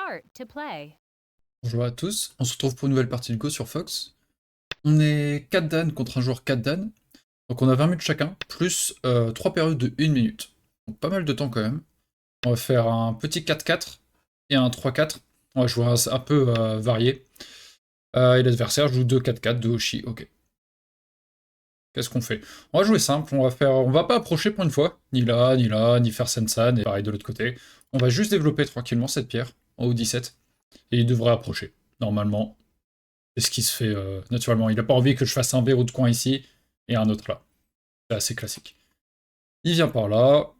Start to play. Bonjour à tous, on se retrouve pour une nouvelle partie de Go sur Fox. On est 4 Dan contre un joueur 4 Dan. Donc on a 20 minutes chacun, plus 3 périodes de 1 minute. Donc pas mal de temps quand même. On va faire un petit 4-4 et un 3-4. On va jouer un peu varié. Et l'adversaire joue 2-4-4, 2 Oshi, ok. Qu'est-ce qu'on fait? On va jouer simple, on va pas approcher pour une fois. Ni là, ni faire Sensan, et pareil de l'autre côté. On va juste développer tranquillement cette pierre, en haut 17. Et il devrait approcher, normalement. C'est ce qui se fait naturellement. Il n'a pas envie que je fasse un verrou de coin ici et un autre là. C'est assez classique. Il vient par là.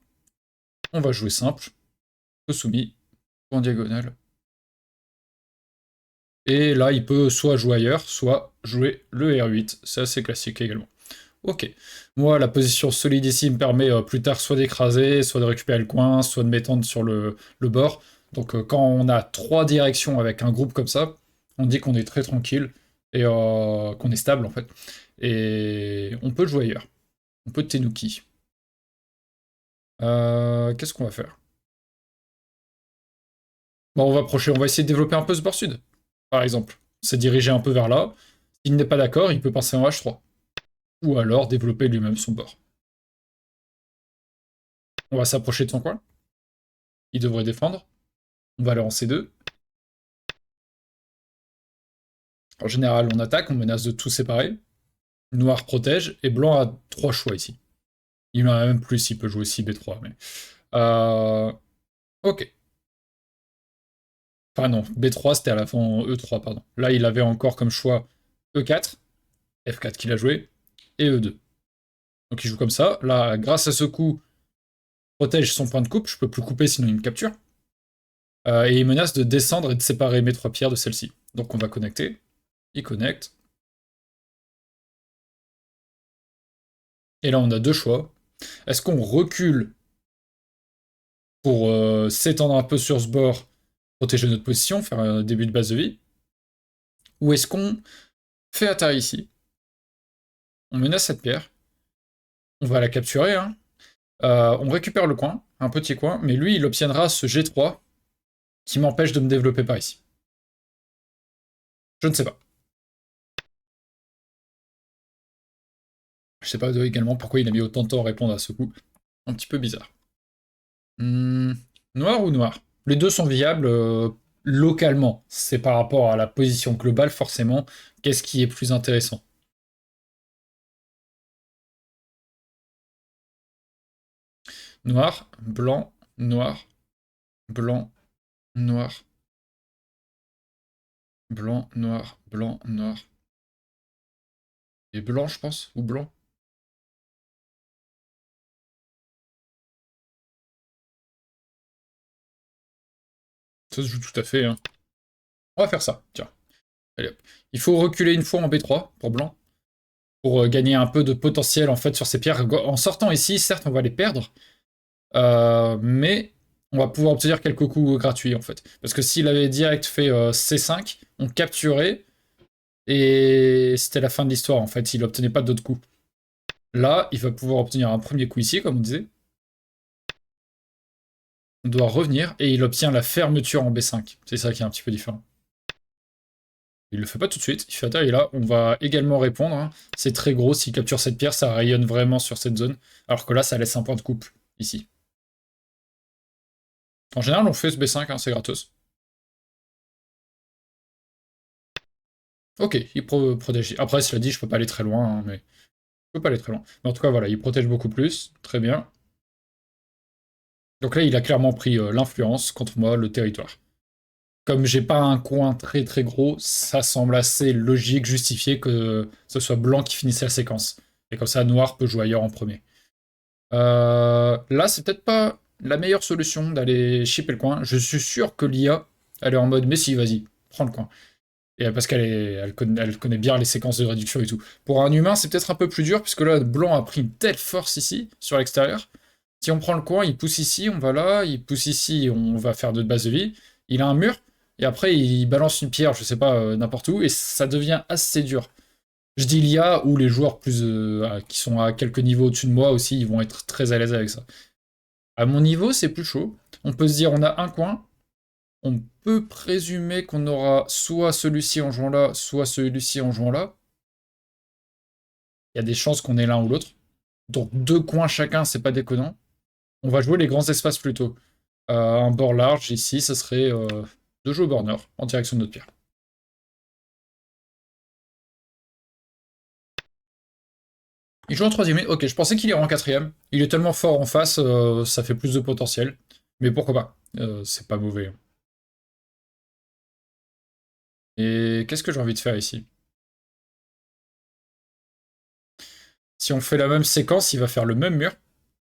On va jouer simple. Peu soumis. En diagonale. Et là, il peut soit jouer ailleurs, soit jouer le R8. C'est assez classique également. Ok. Moi, la position solide ici me permet plus tard soit d'écraser, soit de récupérer le coin, soit de m'étendre sur le bord. Donc quand on a 3 directions avec un groupe comme ça, on dit qu'on est très tranquille et qu'on est stable en fait. Et on peut jouer ailleurs. On peut Tenuki. Qu'est-ce qu'on va faire? Bon, on va approcher, on va essayer de développer un peu ce bord sud, par exemple. C'est diriger un peu vers là. S'il n'est pas d'accord, il peut passer en H3. Ou alors développer lui-même son bord. On va s'approcher de son coin. Il devrait défendre. On va aller en C2. En général, on attaque, on menace de tout séparer. Noir protège, et blanc a 3 choix ici. Il en a même plus, il peut jouer aussi B3. Mais... ok. Enfin non, B3 c'était à la fin E3, pardon. Là, il avait encore comme choix E4, F4 qu'il a joué, et E2. Donc il joue comme ça. Là, grâce à ce coup, protège son point de coupe. Je peux plus couper sinon il me capture. Et il menace de descendre et de séparer mes 3 pierres de celle-ci. Donc on va connecter. Il connecte. Et là, on a 2 choix. Est-ce qu'on recule pour s'étendre un peu sur ce bord, protéger notre position, faire un début de base de vie? Ou est-ce qu'on fait atterrir ici? On menace cette pierre. On va la capturer, hein. On récupère le coin, un petit coin, mais lui, il obtiendra ce G3 qui m'empêche de me développer par ici. Je ne sais pas. Je sais pas également pourquoi il a mis autant de temps à répondre à ce coup. Un petit peu bizarre. Noir ou noir? Les deux sont viables localement. C'est par rapport à la position globale, forcément. Qu'est-ce qui est plus intéressant? Noir, blanc, noir, blanc, noir, blanc, noir, blanc, noir. Et blanc, je pense, ou blanc. Ça se joue tout à fait, hein. On va faire ça, tiens. Allez hop. Il faut reculer une fois en B3 pour blanc, pour gagner un peu de potentiel en fait sur ces pierres. En sortant ici, certes, on va les perdre, mais on va pouvoir obtenir quelques coups gratuits en fait. Parce que s'il avait direct fait C5, on capturait et c'était la fin de l'histoire en fait. Il obtenait pas d'autres coups. Là, il va pouvoir obtenir un premier coup ici, comme on disait. On doit revenir et il obtient la fermeture en B5. C'est ça qui est un petit peu différent. Il le fait pas tout de suite, il fait atterrir là. On va également répondre, hein. C'est très gros, s'il capture cette pierre, ça rayonne vraiment sur cette zone. Alors que là, ça laisse un point de coupe, ici. En général, on fait ce B5, hein, c'est gratos. Ok, il protège. Après, cela dit, je peux pas aller très loin, hein, mais... Je peux pas aller très loin. Mais en tout cas, voilà, il protège beaucoup plus. Très bien. Donc là, il a clairement pris l'influence contre moi, le territoire. Comme j'ai pas un coin très très gros, ça semble assez logique, justifié que ce soit blanc qui finisse la séquence. Et comme ça, noir peut jouer ailleurs en premier. Là, c'est peut-être pas la meilleure solution d'aller shipper le coin. Je suis sûr que l'IA, elle est en mode, mais si, vas-y, prends le coin. Et parce elle connaît bien les séquences de réduction et tout. Pour un humain, c'est peut-être un peu plus dur, puisque là, blanc a pris une telle force ici, sur l'extérieur. Si on prend le coin, il pousse ici, on va là, il pousse ici, on va faire de base de vie. Il a un mur, et après, il balance une pierre, je sais pas, n'importe où, et ça devient assez dur. Je dis l'IA ou les joueurs plus qui sont à quelques niveaux au-dessus de moi aussi, ils vont être très à l'aise avec ça. À mon niveau, c'est plus chaud. On peut se dire, on a un coin, On peut présumer qu'on aura soit celui-ci en jouant là, soit celui-ci en jouant là. Il y a des chances qu'on ait l'un ou l'autre. Donc 2 coins chacun, c'est pas déconnant. On va jouer les grands espaces plutôt. Un bord large, ici, ça serait de jouer au bord nord, en direction de notre pierre. Il joue en troisième ligne. Ok, je pensais qu'il irait en quatrième. Il est tellement fort en face, ça fait plus de potentiel. Mais pourquoi pas? C'est pas mauvais. Et qu'est-ce que j'ai envie de faire ici? Si on fait la même séquence, il va faire le même mur.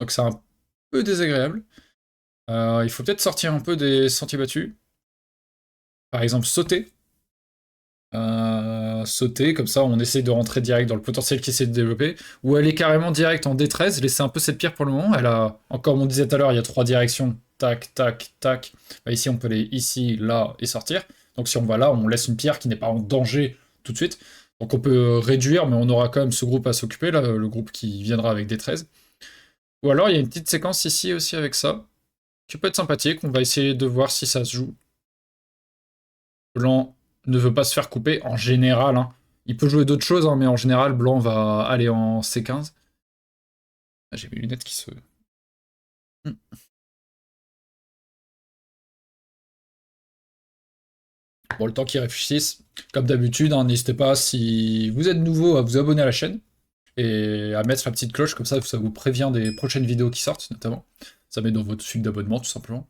Donc c'est un peu désagréable. Il faut peut-être sortir un peu des sentiers battus. Par exemple, sauter. Sauter, comme ça on essaye de rentrer direct dans le potentiel qui essaie de développer. Ou aller carrément direct en D13, laisser un peu cette pierre pour le moment. Elle a, encore comme on disait tout à l'heure, il y a 3 directions. Tac, tac, tac. Bah, ici on peut aller ici, là et sortir. Donc si on va là, on laisse une pierre qui n'est pas en danger tout de suite. Donc on peut réduire, mais on aura quand même ce groupe à s'occuper, là, le groupe qui viendra avec D13. Ou alors il y a une petite séquence ici aussi avec ça, qui peut être sympathique. On va essayer de voir si ça se joue. Blanc ne veut pas se faire couper en général, hein. Il peut jouer d'autres choses, hein, mais en général, Blanc va aller en C15. Ah, j'ai mes lunettes qui se... Hmm. Bon, le temps qu'ils réfléchissent, comme d'habitude, hein, n'hésitez pas, si vous êtes nouveau, à vous abonner à la chaîne et à mettre la petite cloche, comme ça vous prévient des prochaines vidéos qui sortent, notamment. Ça met dans votre suite d'abonnement, tout simplement.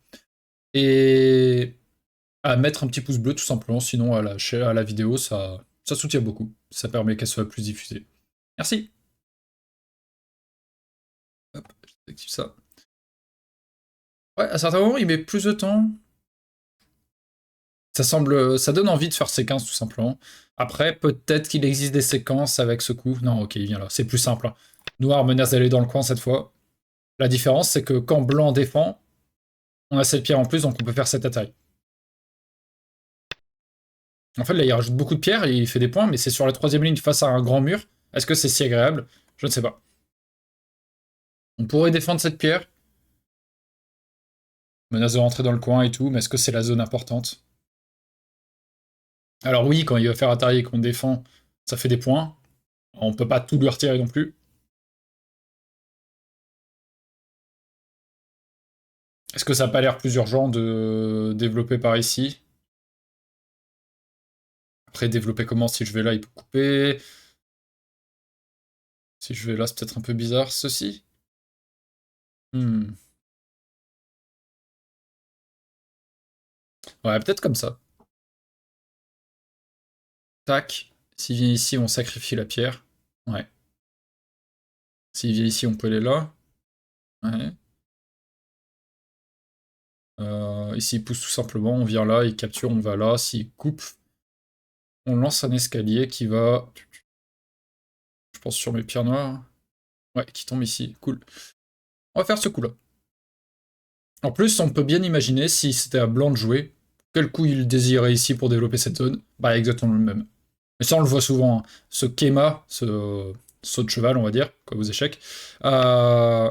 Et à mettre un petit pouce bleu, tout simplement, sinon à la vidéo, ça soutient beaucoup. Ça permet qu'elle soit plus diffusée. Merci. Hop, j'active ça. Ouais, à certains moments, il met plus de temps. Ça donne envie de faire séquence, tout simplement. Après, peut-être qu'il existe des séquences avec ce coup. Non, ok, il vient là. C'est plus simple, hein. Noir menace d'aller dans le coin cette fois. La différence, c'est que quand blanc défend, on a cette pierre en plus, donc on peut faire cette attaque. En fait, là, il rajoute beaucoup de pierres et il fait des points, mais c'est sur la troisième ligne face à un grand mur. Est-ce que c'est si agréable? Je ne sais pas. On pourrait défendre cette pierre. Menace de rentrer dans le coin et tout, mais est-ce que c'est la zone importante? Alors oui, quand il va faire Atari et qu'on défend, ça fait des points. On peut pas tout lui retirer non plus. Est-ce que ça n'a pas l'air plus urgent de développer par ici? Après, développer comment? Si je vais là, il peut couper. Si je vais là, c'est peut-être un peu bizarre. Ceci? Hmm. Ouais, peut-être comme ça. Tac. S'il vient ici, on sacrifie la pierre. Ouais. S'il vient ici, on peut aller là. Ouais. Ici, il pousse tout simplement. On vient là, il capture, on va là. S'il coupe, on lance un escalier qui va, je pense, sur mes pierres noires. Ouais, qui tombe ici. Cool. On va faire ce coup-là. En plus, on peut bien imaginer, si c'était à blanc de jouer, quel coup il désirait ici pour développer cette zone. Bah, exactement le même. Mais ça, on le voit souvent, hein. Ce Kema, ce saut de cheval, on va dire, comme aux échecs, euh,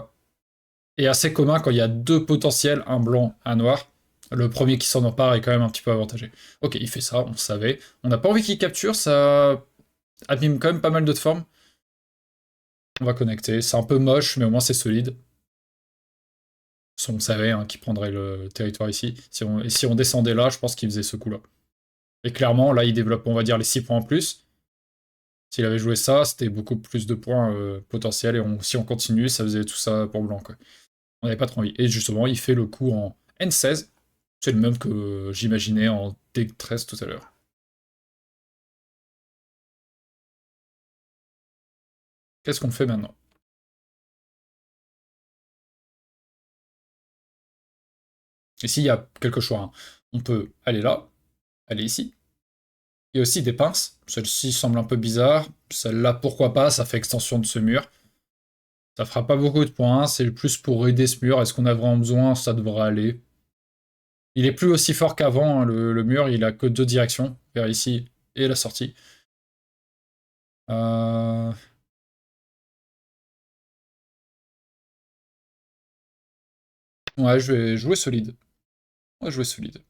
est assez commun quand il y a 2 potentiels, un blanc, un noir. Le premier qui s'en empare est quand même un petit peu avantagé. Ok, il fait ça, on le savait. On n'a pas envie qu'il capture, ça abîme quand même pas mal de formes. On va connecter. C'est un peu moche, mais au moins c'est solide. On savait, hein, qui prendrait le territoire ici. Et si on descendait là, je pense qu'il faisait ce coup-là. Et clairement, là, il développe, on va dire, les 6 points en plus. S'il avait joué ça, c'était beaucoup plus de points potentiels. Et si on continue, ça faisait tout ça pour blanc, quoi. On n'avait pas trop envie. Et justement, il fait le coup en N16. C'est le même que j'imaginais en D13 tout à l'heure. Qu'est-ce qu'on fait maintenant? Ici, il y a quelques choix, hein. On peut aller là, aller ici. Il y a aussi des pinces. Celle-ci semble un peu bizarre. Celle-là, pourquoi pas, ça fait extension de ce mur. Ça fera pas beaucoup de points, c'est plus pour aider ce mur. Est-ce qu'on a vraiment besoin? Ça devrait aller. Il est plus aussi fort qu'avant, hein, le mur, il a que 2 directions, vers ici et la sortie. Euh, Ouais, je vais jouer solide. Ouais, jouer solide.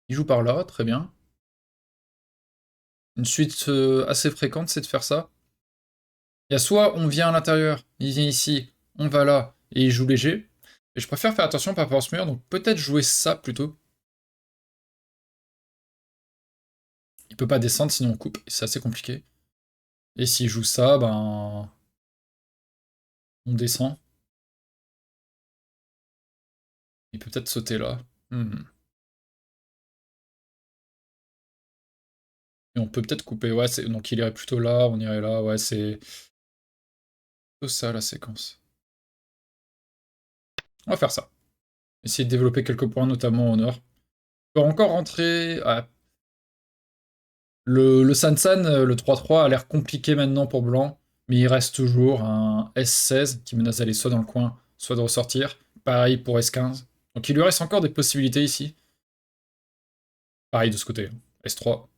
Il joue par là, très bien. Une suite assez fréquente, c'est de faire ça. Il y a soit on vient à l'intérieur, il vient ici, on va là, et il joue léger. Et je préfère faire attention par rapport à ce mur, donc peut-être jouer ça plutôt. Il peut pas descendre, sinon on coupe, et c'est assez compliqué. Et s'il joue ça, ben... on descend. Il peut peut-être sauter là. Et on peut peut-être couper, ouais, donc il irait plutôt là, on irait là, ouais, c'est plutôt ça la séquence. On va faire ça. Essayer de développer quelques points, notamment au nord. On peut encore rentrer... Ah, le Sansan, le 3-3, a l'air compliqué maintenant pour Blanc, mais il reste toujours un S16 qui menace d'aller soit dans le coin, soit de ressortir. Pareil pour S15. Donc il lui reste encore des possibilités ici. Pareil de ce côté. S3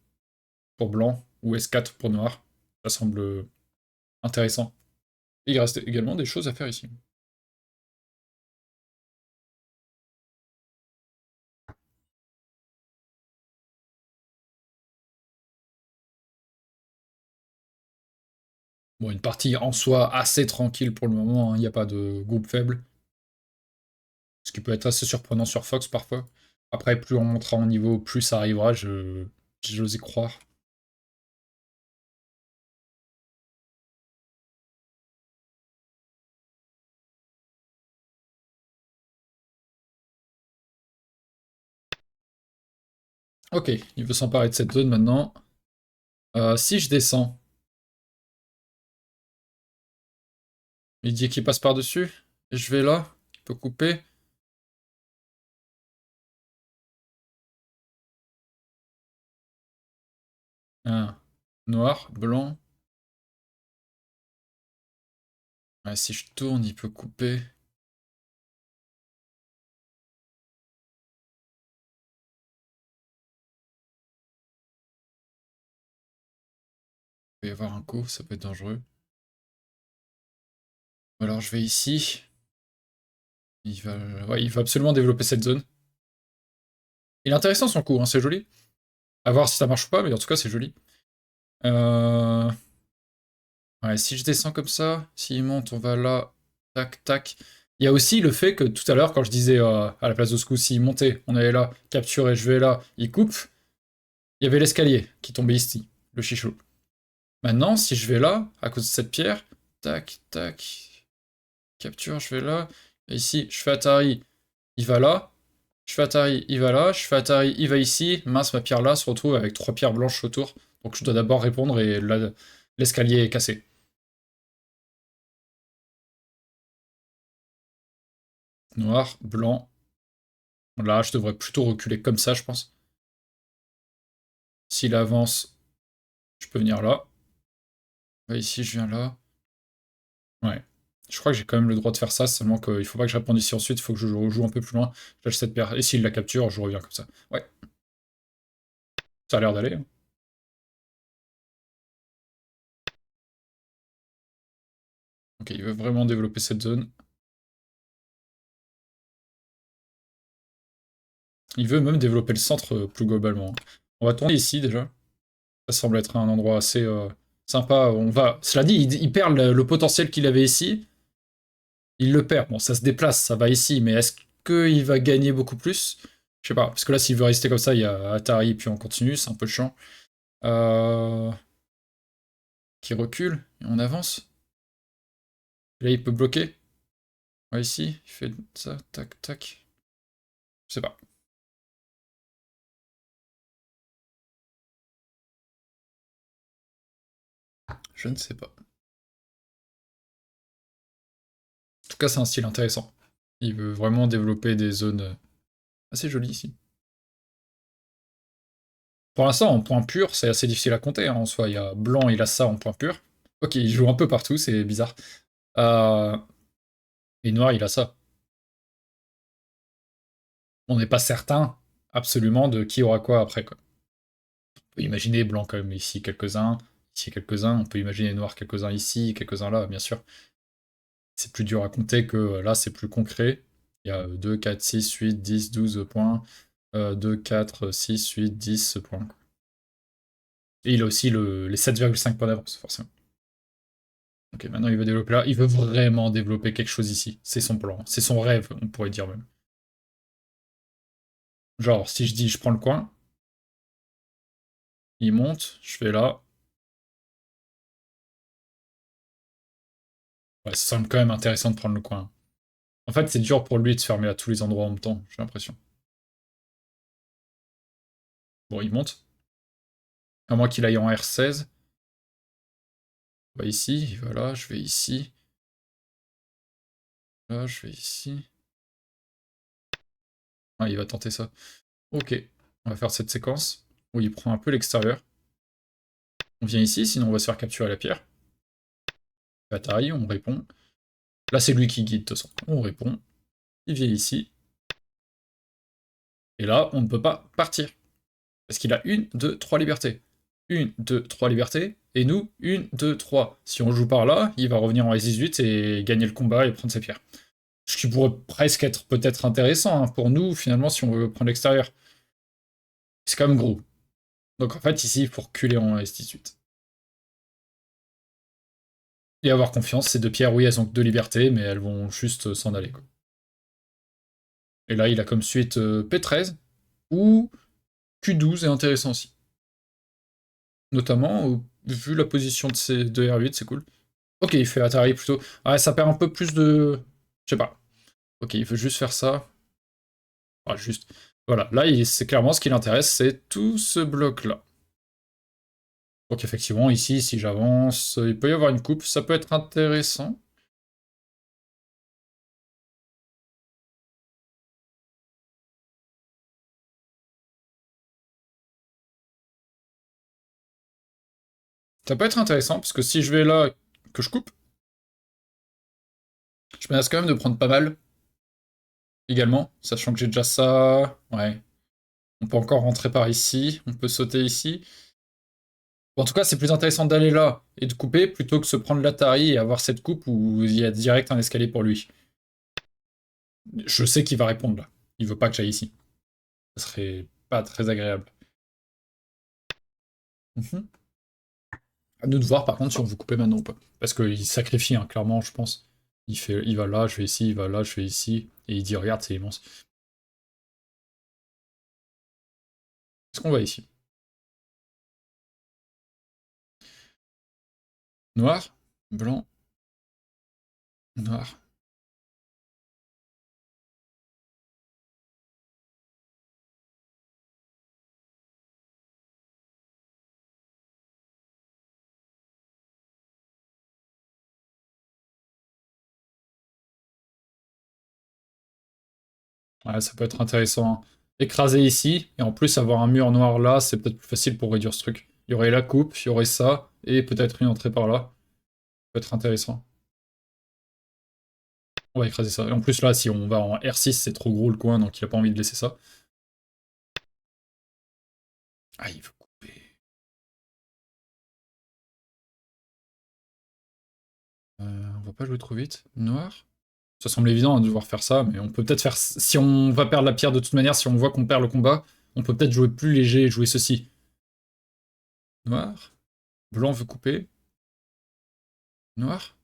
pour Blanc ou S4 pour Noir. Ça semble intéressant. Et il reste également des choses à faire ici. Bon, une partie en soi assez tranquille pour le moment, hein. Il n'y a pas de groupe faible. Ce qui peut être assez surprenant sur Fox parfois. Après, plus on montera en niveau, plus ça arrivera, j'ose y croire. Ok, il veut s'emparer de cette zone maintenant. Si je descends, il dit qu'il passe par-dessus. Et je vais là, il peut couper. Ah, noir, blanc. Ouais, si je tourne, il peut couper. Il peut y avoir un coup, ça peut être dangereux. Alors je vais ici. Ouais, il va absolument développer cette zone. Il est intéressant son coup, hein, c'est joli. À voir si ça marche ou pas, mais en tout cas c'est joli. Ouais, si je descends comme ça, s'il monte, on va là, tac, tac. Il y a aussi le fait que tout à l'heure, quand je disais à la place de ce coup, s'il montait, on allait là, capturer, je vais là, il coupe, il y avait l'escalier qui tombait ici, le chichot. Maintenant, si je vais là, à cause de cette pierre, tac, tac, capture, je vais là, et ici, je fais Atari, il va là, je fais Atari, il va là, je fais Atari, il va ici, mince, ma pierre là se retrouve avec 3 pierres blanches autour, donc je dois d'abord répondre et l'escalier est cassé. Noir, blanc. Là, je devrais plutôt reculer comme ça, je pense. S'il avance, je peux venir là. Ici, je viens là. Ouais. Je crois que j'ai quand même le droit de faire ça, seulement qu'il faut pas que je réponde ici ensuite, il faut que je joue un peu plus loin. Lâche cette paire. Et s'il la capture, je reviens comme ça. Ouais, ça a l'air d'aller, hein. Ok, il veut vraiment développer cette zone. Il veut même développer le centre plus globalement. On va tourner ici déjà. Ça semble être un endroit assez sympa. On va. Cela dit, il perd le potentiel qu'il avait ici. Il le perd. Bon, ça se déplace, ça va ici, mais est-ce qu'il va gagner beaucoup plus? Je sais pas, parce que là, s'il veut rester comme ça, il y a Atari, puis on continue, c'est un peu chiant. Euh... Qui recule, et on avance. Et là, il peut bloquer. Ouais, ici, il fait ça, tac, tac. Je sais pas. Je ne sais pas. En tout cas, c'est un style intéressant. Il veut vraiment développer des zones assez jolies ici. Pour l'instant, en point pur, c'est assez difficile à compter, hein, en soi. Il y a blanc, il a ça en point pur. Ok, il joue un peu partout, c'est bizarre. Euh... Et noir, il a ça. On n'est pas certain absolument de qui aura quoi après, quoi. On peut imaginer blanc quand même ici quelques-uns, on peut imaginer noir quelques-uns ici, quelques-uns là, bien sûr. C'est plus dur à compter que là, c'est plus concret. Il y a 2, 4, 6, 8, 10, 12 points. 2, 4, 6, 8, 10 points. Et il a aussi les 7,5 points d'avance, forcément. Ok, maintenant il veut développer là. Il veut vraiment développer quelque chose ici. C'est son plan. C'est son rêve, on pourrait dire même. Genre, si je dis je prends le coin, il monte, je fais là. Ouais, ça semble quand même intéressant de prendre le coin. En fait, c'est dur pour lui de se fermer à tous les endroits en même temps, j'ai l'impression. Bon, il monte. À moins qu'il aille en R16. On va ici, il va là, je vais ici. Là, je vais ici. Ah, il va tenter ça. Ok, on va faire cette séquence où il prend un peu l'extérieur. On vient ici, sinon on va se faire capturer la pierre. Bataille, on répond. Là, c'est lui qui guide, de toute façon. On répond. Il vient ici. Et là, on ne peut pas partir. Parce qu'il a une, deux, trois libertés. Une, deux, trois libertés. Et nous, une, deux, trois. Si on joue par là, il va revenir en S18 et gagner le combat et prendre ses pierres. Ce qui pourrait presque être peut-être intéressant hein, pour nous, finalement, si on veut prendre l'extérieur. C'est quand même gros. Donc en fait, ici, il faut reculer en S18. Et avoir confiance, ces deux pierres, oui, elles ont que deux libertés, mais elles vont juste s'en aller. Quoi. Et là, il a comme suite P13, ou Q12 est intéressant aussi. Notamment, vu la position de ces deux R8, c'est cool. Ok, il fait Atari plutôt. Ah, ça perd un peu plus de... Je sais pas. Ok, il veut juste faire ça. Ah, juste. Voilà, là, c'est clairement ce qui l'intéresse, c'est tout ce bloc-là. Donc effectivement, ici, si j'avance, il peut y avoir une coupe, ça peut être intéressant. Ça peut être intéressant, parce que si je vais là, que je coupe, je menace quand même de prendre pas mal, également, sachant que j'ai déjà ça. Ouais. On peut encore rentrer par ici, on peut sauter ici. Bon, en tout cas, c'est plus intéressant d'aller là et de couper, plutôt que se prendre l'Atari et avoir cette coupe où il y a direct un escalier pour lui. Je sais qu'il va répondre là. Il veut pas que j'aille ici. Ce serait pas très agréable. Mhm. À nous de voir par contre si on veut couper maintenant ou pas. Parce qu'il sacrifie, hein, clairement, je pense. Il va là, je vais ici, il va là, je vais ici. Et il dit, regarde, c'est immense. Est-ce qu'on va ici? Noir, blanc, noir. Ouais, ça peut être intéressant. Hein. Écraser ici, et en plus avoir un mur noir là, c'est peut-être plus facile pour réduire ce truc. Il y aurait la coupe, il y aurait ça, et peut-être une entrée par là. Ça peut être intéressant. On va écraser ça. Et en plus là, si on va en R6, c'est trop gros le coin, donc il a pas envie de laisser ça. Ah, il veut couper. On va pas jouer trop vite. Noir. Ça semble évident hein, de devoir faire ça, mais on peut peut-être faire... Si on va perdre la pierre de toute manière, si on voit qu'on perd le combat, on peut peut-être jouer plus léger et jouer ceci. Noir. Blanc veut couper. Noir.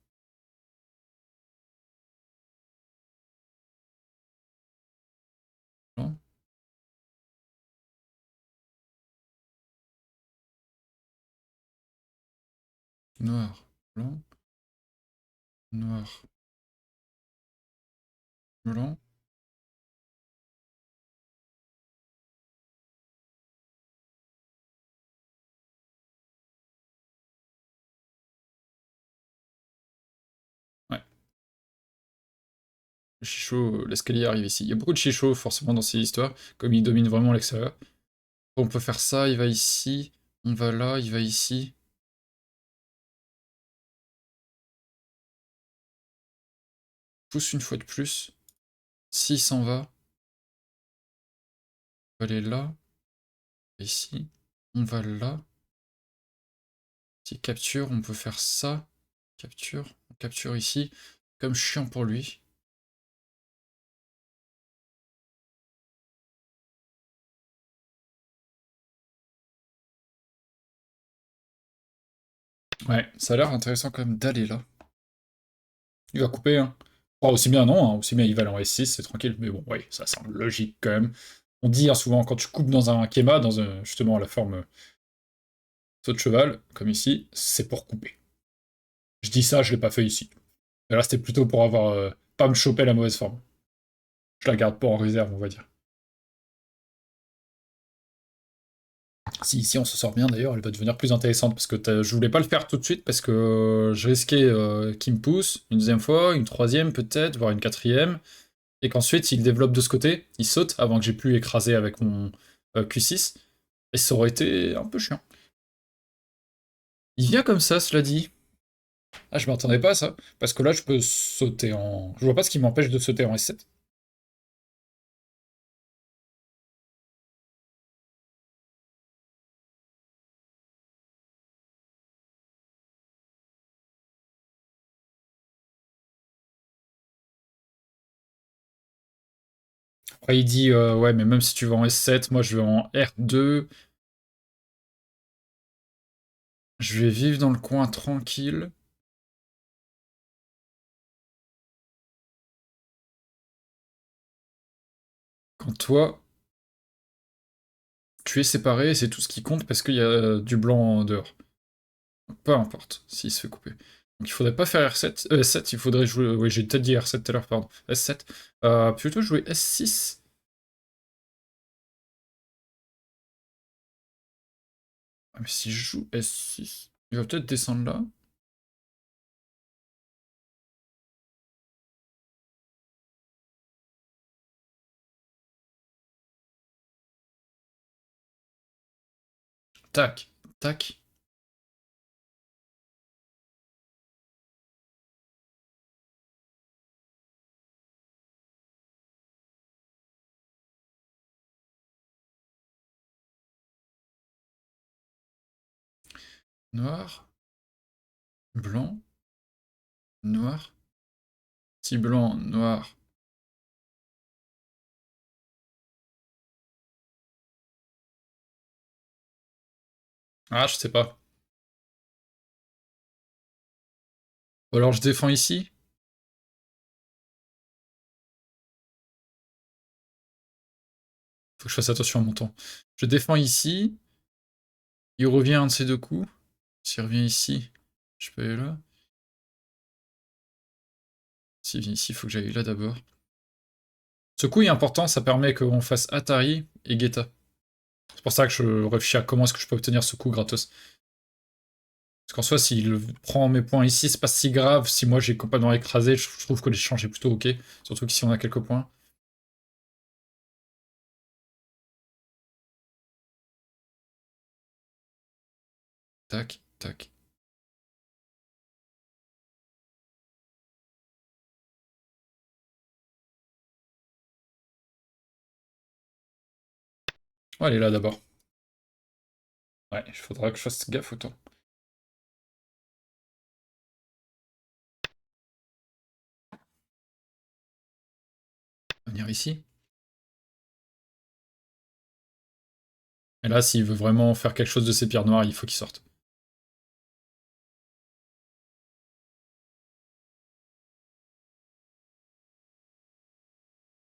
Blanc. Noir. Blanc. Noir. Blanc. Ouais. Le Chicho, l'escalier arrive ici. Il y a beaucoup de Chicho forcément dans ces histoires, comme il domine vraiment l'extérieur. On peut faire ça, il va ici. On va là, il va ici. Pousse une fois de plus. S'il s'en va, on va aller là. Ici. On va là. Si capture, on peut faire ça. Capture. On capture ici. Comme chiant pour lui. Ouais, ça a l'air intéressant quand même d'aller là. Il va couper, hein. Oh, aussi bien non, hein, aussi bien il va aller en S6, c'est tranquille, mais bon, ouais, ça semble logique quand même. On dit hein, souvent, quand tu coupes dans un Kema, justement la forme saut de cheval, comme ici, c'est pour couper. Je dis ça, je l'ai pas fait ici. Mais là, c'était plutôt pour avoir pas me choper la mauvaise forme. Je la garde pas en réserve, on va dire. Si ici on se sort bien d'ailleurs, elle va devenir plus intéressante parce que je voulais pas le faire tout de suite parce que je risquais qu'il me pousse une deuxième fois, une troisième peut-être, voire une quatrième, et qu'ensuite il développe de ce côté, il saute avant que j'ai pu écraser avec mon Q6, et ça aurait été un peu chiant. Il vient comme ça, cela dit. Ah, je m'attendais pas à ça, parce que là je peux sauter en. Je vois pas ce qui m'empêche de sauter en S7. Après il dit ouais, mais même si tu vas en S7, moi je vais en R2, je vais vivre dans le coin tranquille. Quand toi, tu es séparé, c'est tout ce qui compte parce qu'il y a du blanc dehors. Peu importe s'il se fait couper. Donc il faudrait pas faire R7, S7, il faudrait jouer. Oui, j'ai peut-être dit R7 tout à l'heure, pardon. S7. Plutôt jouer S6. Ah, mais si je joue S6, il va peut-être descendre là. Tac, tac. Noir, blanc, noir. Si blanc, noir. Ah, je sais pas. Ou alors je défends ici. Faut que je fasse attention à mon temps. Je défends ici. Il revient un de ces deux coups. S'il revient ici, je peux aller là. S'il vient ici, il faut que j'aille là d'abord. Ce coup est important, ça permet qu'on fasse Atari et Guetta. C'est pour ça que je réfléchis à comment est-ce que je peux obtenir ce coup gratos. Parce qu'en soi, s'il prend mes points ici, c'est pas si grave. Si moi j'ai complètement écrasé, je trouve que l'échange est plutôt ok. Surtout qu'ici on a quelques points. Tac, tac. On va aller là d'abord. Ouais, il faudra que je fasse gaffe au temps. Venir ici. Et là, s'il veut vraiment faire quelque chose de ces pierres noires, il faut qu'il sorte.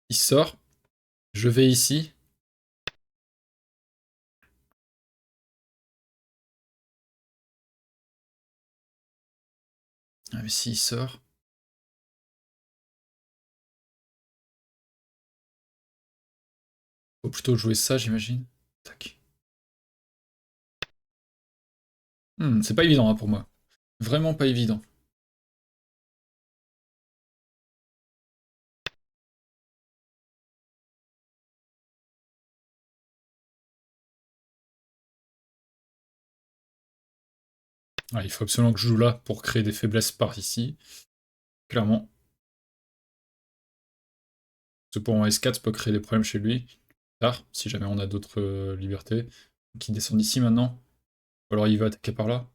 Il sort. Je vais ici. Ah, mais s'il sort. Faut plutôt jouer ça, j'imagine. Tac. C'est pas évident hein, pour moi. Vraiment pas évident. Ah, il faut absolument que je joue là pour créer des faiblesses par ici. Clairement. Ce pour en S4 peut créer des problèmes chez lui. Tard, si jamais on a d'autres libertés. Qui descendent ici maintenant. Ou alors il va attaquer par là.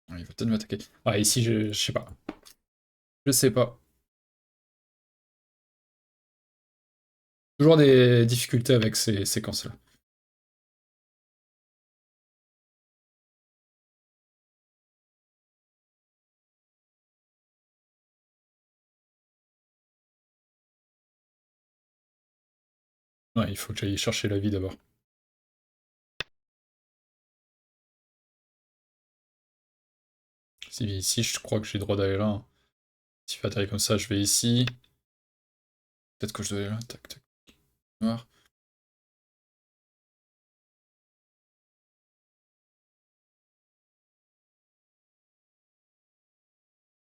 Ah, il va peut-être m'attaquer. Ah, ici, je sais pas. Je sais pas. Toujours des difficultés avec ces séquences-là. Ouais, il faut que j'aille chercher la vie d'abord. S'il vient ici, je crois que j'ai le droit d'aller là, hein. S'il fait atterrir comme ça, je vais ici. Peut-être que je dois aller là. Tac, tac. Noir.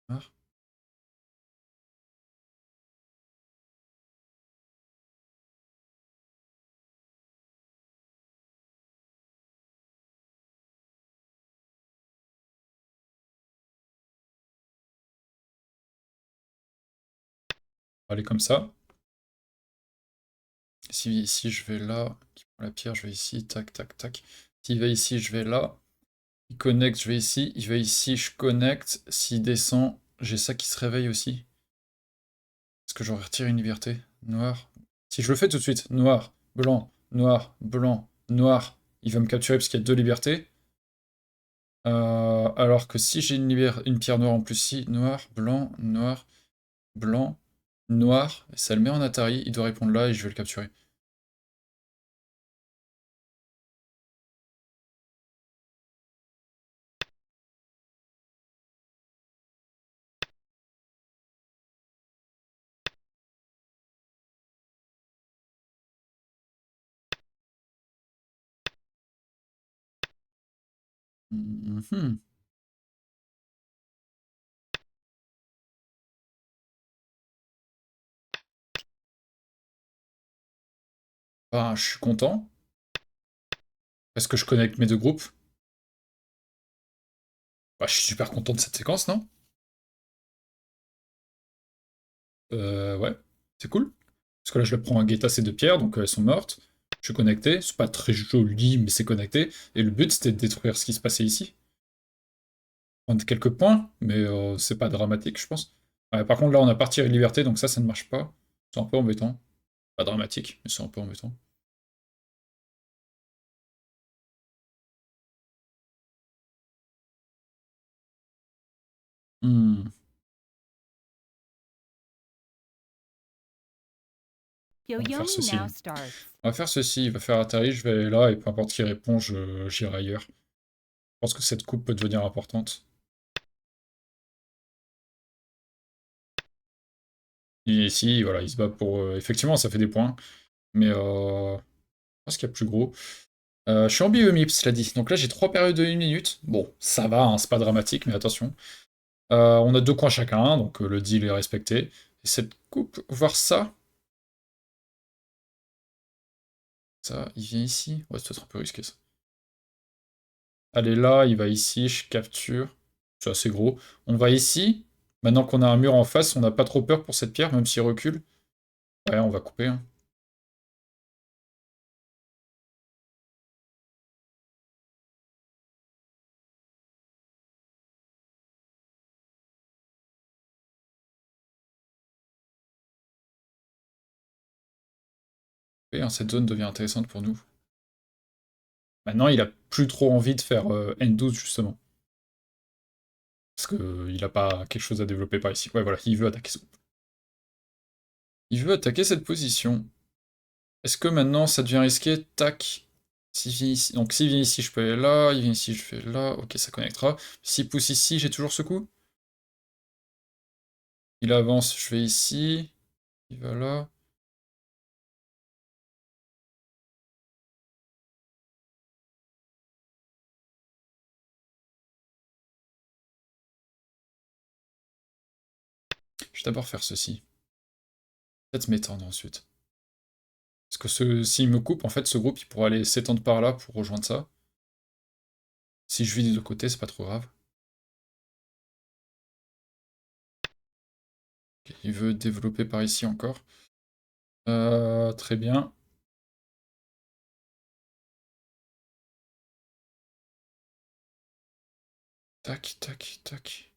Noir. Aller comme ça. S'il vient ici, je vais là. Il prend la pierre, je vais ici. Tac, tac, tac. S'il va ici, je vais là. Il connecte, je vais ici. Il va ici, je connecte. S'il descend, j'ai ça qui se réveille aussi. Est-ce que j'aurais retiré une liberté? Noir. Si je le fais tout de suite, noir, blanc, noir, blanc, noir, il va me capturer parce qu'il y a deux libertés. Alors que si j'ai une pierre noire en plus, si, noir, blanc, noir, blanc, noir, et ça le met en Atari, il doit répondre là et je vais le capturer. Mhm. Ben, je suis content, parce que je connecte mes deux groupes. Bah, je suis super content de cette séquence, non? Ouais, c'est cool. Parce que là, je le prends un guetta ces deux pierres, donc elles sont mortes. Je suis connecté, c'est pas très joli, mais c'est connecté. Et le but, c'était de détruire ce qui se passait ici. Prendre quelques points, mais c'est pas dramatique, je pense. Ouais, par contre, là, on a parti avec liberté, donc ça ne marche pas. C'est un peu embêtant. Pas dramatique, mais c'est un peu embêtant. Hmm. On va faire Yoyomi ceci. now starts. On va faire ceci, il va faire atterrir, je vais aller là, et peu importe qui répond, j'irai ailleurs. Je pense que cette coupe peut devenir importante. Et ici, voilà, il se bat pour... effectivement, ça fait des points, mais je pense qu'il y a plus gros. Je suis en biomip, cela dit. Donc là, j'ai 3 périodes de 1 minute. Bon, ça va, hein, c'est pas dramatique, mais attention. On a 2 coins chacun, donc le deal est respecté. Et cette coupe, voir ça, ça, il vient ici. Ouais, c'est peut-être un peu risqué, ça. Allez, là, il va ici, je capture. C'est assez gros. On va ici. Maintenant qu'on a un mur en face, on n'a pas trop peur pour cette pierre, même s'il recule. Ouais, on va couper, hein. Et hein, cette zone devient intéressante pour nous. Maintenant, il a plus trop envie de faire N12, justement. Parce qu'il n'a pas quelque chose à développer par ici. Ouais, voilà, il veut attaquer ça. Il veut attaquer cette position. Est-ce que maintenant, ça devient risqué? Tac. S'il vient ici... Donc s'il vient ici, je peux aller là. Il vient ici, je fais là. Ok, ça connectera. S'il pousse ici, j'ai toujours ce coup. Il avance, je vais ici. Il va là. Je vais d'abord faire ceci. Peut-être m'étendre ensuite. Parce que s'il me coupe, en fait, ce groupe, il pourra aller s'étendre par là pour rejoindre ça. Si je vis des deux côtés, c'est pas trop grave. Ok, il veut développer par ici encore. Très bien. Tac, tac, tac.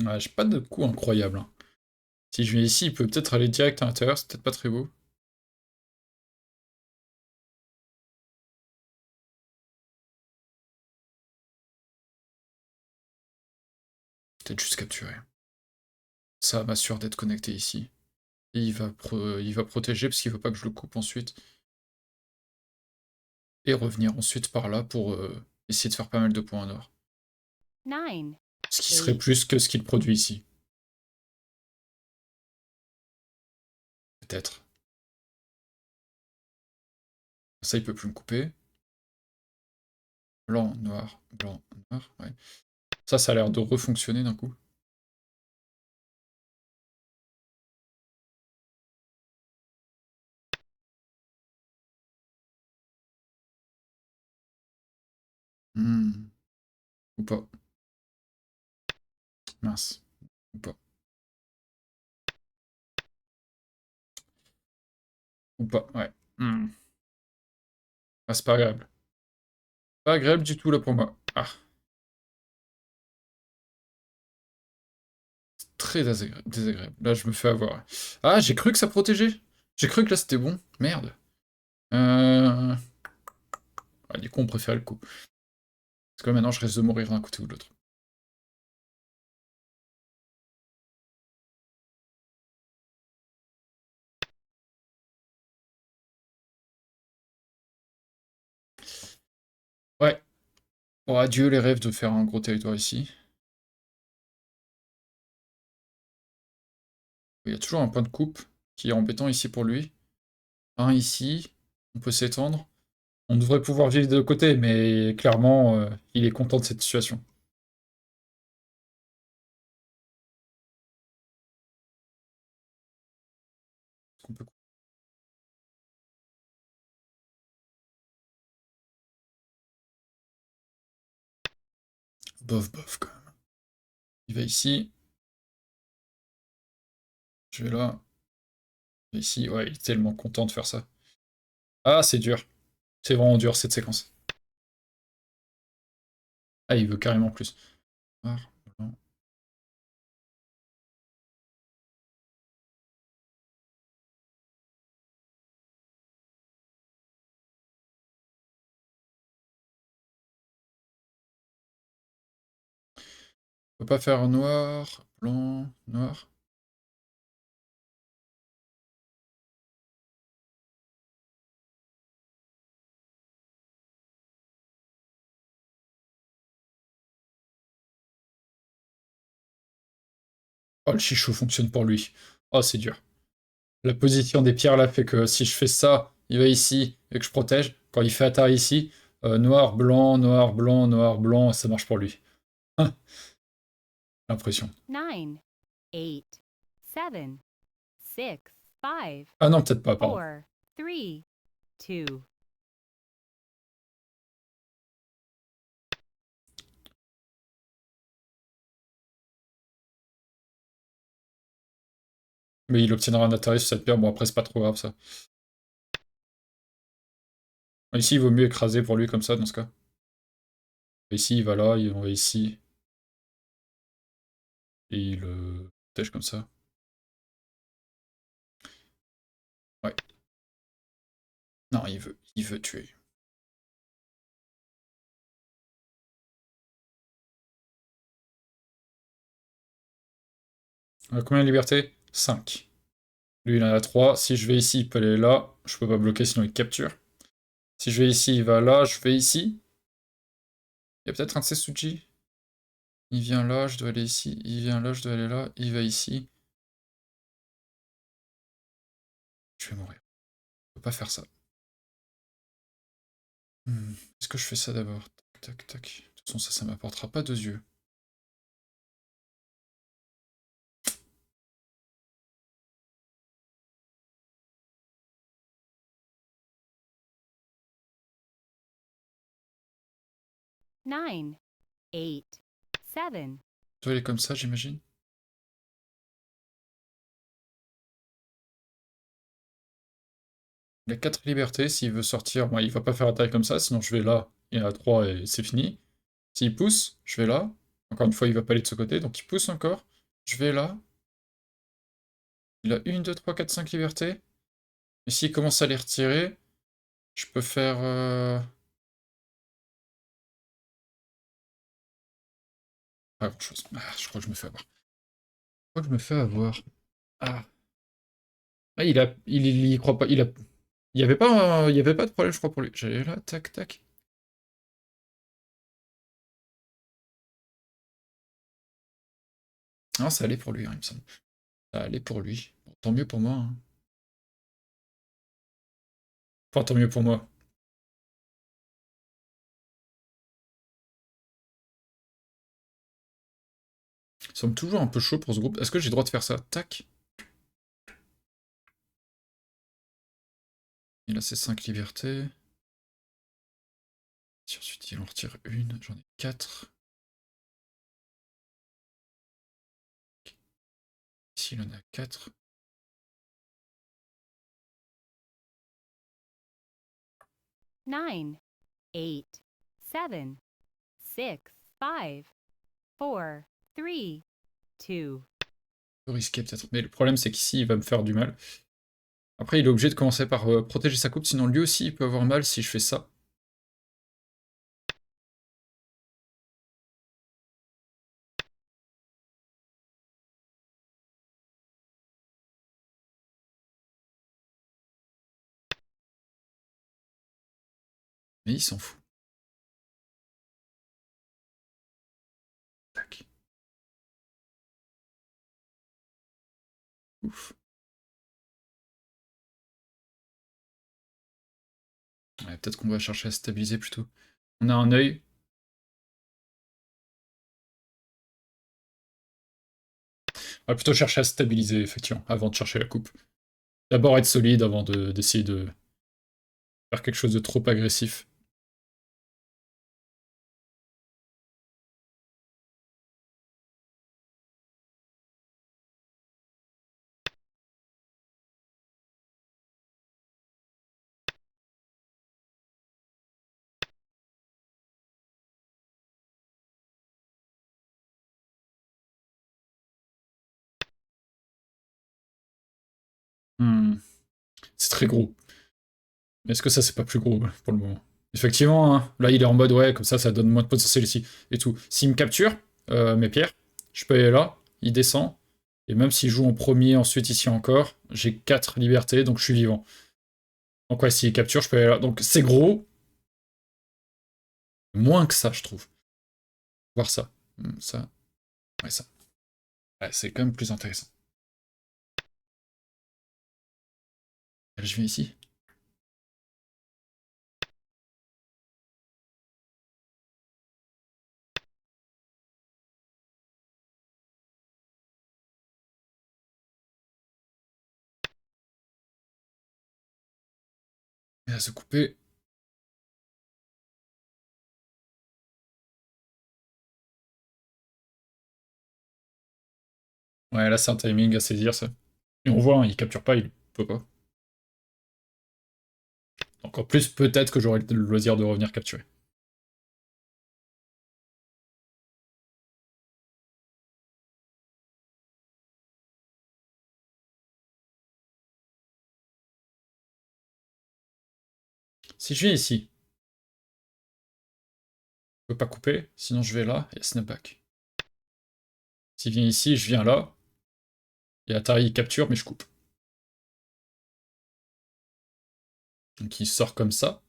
Ouais, j'ai pas de coup incroyable, hein. Si je viens ici, il peut peut-être aller direct à l'intérieur, c'est peut-être pas très beau. Peut-être juste capturer. Ça m'assure d'être connecté ici. Et il va protéger parce qu'il veut pas que je le coupe ensuite. Et revenir ensuite par là pour essayer de faire pas mal de points en or. 9, Ce qui serait plus que ce qu'il produit ici. Peut-être. Ça, il peut plus me couper. Blanc, noir, ouais. Ça a l'air de refonctionner d'un coup. Ou pas. Mince. Ou pas. Ou pas, ouais. Ah, c'est pas agréable. Pas agréable du tout là pour moi. Ah. Très désagréable. Là, je me fais avoir. Ah, j'ai cru que ça protégeait. J'ai cru que là, c'était bon. Merde. Ah, du coup, on préfère le coup. Parce que là, maintenant, je risque de mourir d'un côté ou de l'autre. Ouais. Bon, adieu les rêves de faire un gros territoire ici. Il y a toujours un point de coupe qui est embêtant ici pour lui. Un ici. On peut s'étendre. On devrait pouvoir vivre de côté, mais clairement, il est content de cette situation. On peut... Bof, bof, quand même. Il va ici. Je vais là. Ici, ouais, il est tellement content de faire ça. Ah, c'est dur. C'est vraiment dur, cette séquence. Ah, il veut carrément plus. Noir, blanc. On peut pas faire noir, blanc, noir. Oh, le chichou fonctionne pour lui. Oh, c'est dur. La position des pierres là fait que si je fais ça, il va ici et que je protège. Quand il fait attaque ici, noir, blanc, noir, blanc, noir, blanc, ça marche pour lui. Hein, l'impression. 9, 8, 7, 6, 5, Ah non, peut-être pas, pardon. 4, 3, 2. Mais il obtiendra un atterrissage sur cette pierre. Bon, après, c'est pas trop grave ça. Ici, il vaut mieux écraser pour lui comme ça, dans ce cas. Ici, il va là, on va ici. Et il protège comme ça. Ouais. Non, il veut tuer. On a combien de liberté? 5. Lui, il en a 3. Si je vais ici, il peut aller là. Je peux pas bloquer, sinon il capture. Si je vais ici, il va là. Je vais ici. Il y a peut-être un Tsetsuji. Il vient là, je dois aller ici. Il vient là, je dois aller là. Il va ici. Je vais mourir. Je peux pas faire ça. Est-ce que je fais ça d'abord? Tac, tac, tac. De toute façon, ça m'apportera pas 2 yeux. 9, 8, 7. Je dois aller comme ça, j'imagine. Il a 4 libertés. S'il veut sortir, bon, il va pas faire attaque comme ça. Sinon, je vais là. Il en a 3 et c'est fini. S'il pousse, je vais là. Encore une fois, il va pas aller de ce côté. Donc, il pousse encore. Je vais là. Il a 1, 2, 3, 4, 5 libertés. Et s'il commence à les retirer, je peux faire... Pas grand-chose. Ah, je crois que je me fais avoir. Je crois que je me fais avoir. Ah. Ah, il y croit pas. Il y avait pas de problème, je crois, pour lui. J'allais là, tac, tac. Non, ça allait pour lui, hein, il me semble. Ça allait pour lui. Bon, tant mieux pour moi, hein. Enfin, tant mieux pour moi. Il semble toujours un peu chaud pour ce groupe. Est-ce que j'ai le droit de faire ça? Tac. Il a ses 5 libertés. Si ensuite il en retire une, j'en ai 4. Ici il en a 4. 9, 8, 7, 6, 5, 4, 3, 2. Peu risqué peut-être. Mais le problème c'est qu'ici il va me faire du mal. Après il est obligé de commencer par protéger sa coupe, sinon lui aussi il peut avoir mal si je fais ça. Mais il s'en fout. Tac. Ouf. Ouais, peut-être qu'on va chercher à stabiliser plutôt. On a un œil. On va plutôt chercher à stabiliser, effectivement, avant de chercher la coupe. D'abord être solide avant d'essayer de faire quelque chose de trop agressif. Hmm. C'est très gros. Mais est-ce que ça, c'est pas plus gros pour le moment? Effectivement, hein, là, il est en mode, ouais, comme ça donne moins de potentiel ici et tout. S'il me capture, mes pierres, je peux aller là, il descend. Et même s'il joue en premier, ensuite ici encore, j'ai 4 libertés, donc je suis vivant. Donc ouais, s'il capture, je peux aller là. Donc c'est gros, moins que ça, je trouve. Voir ça. Ça, ouais, ça. Ouais, c'est quand même plus intéressant. Je viens ici. Et à se couper. Ouais, là, c'est un timing à saisir, ça. Et on voit, hein, il capture pas, il peut pas. Donc en plus, peut-être que j'aurai le loisir de revenir capturer. Si je viens ici, je peux pas couper, sinon je vais là, et snapback. S'il vient ici, je viens là, et Atari il capture, mais je coupe. Donc il sort comme ça.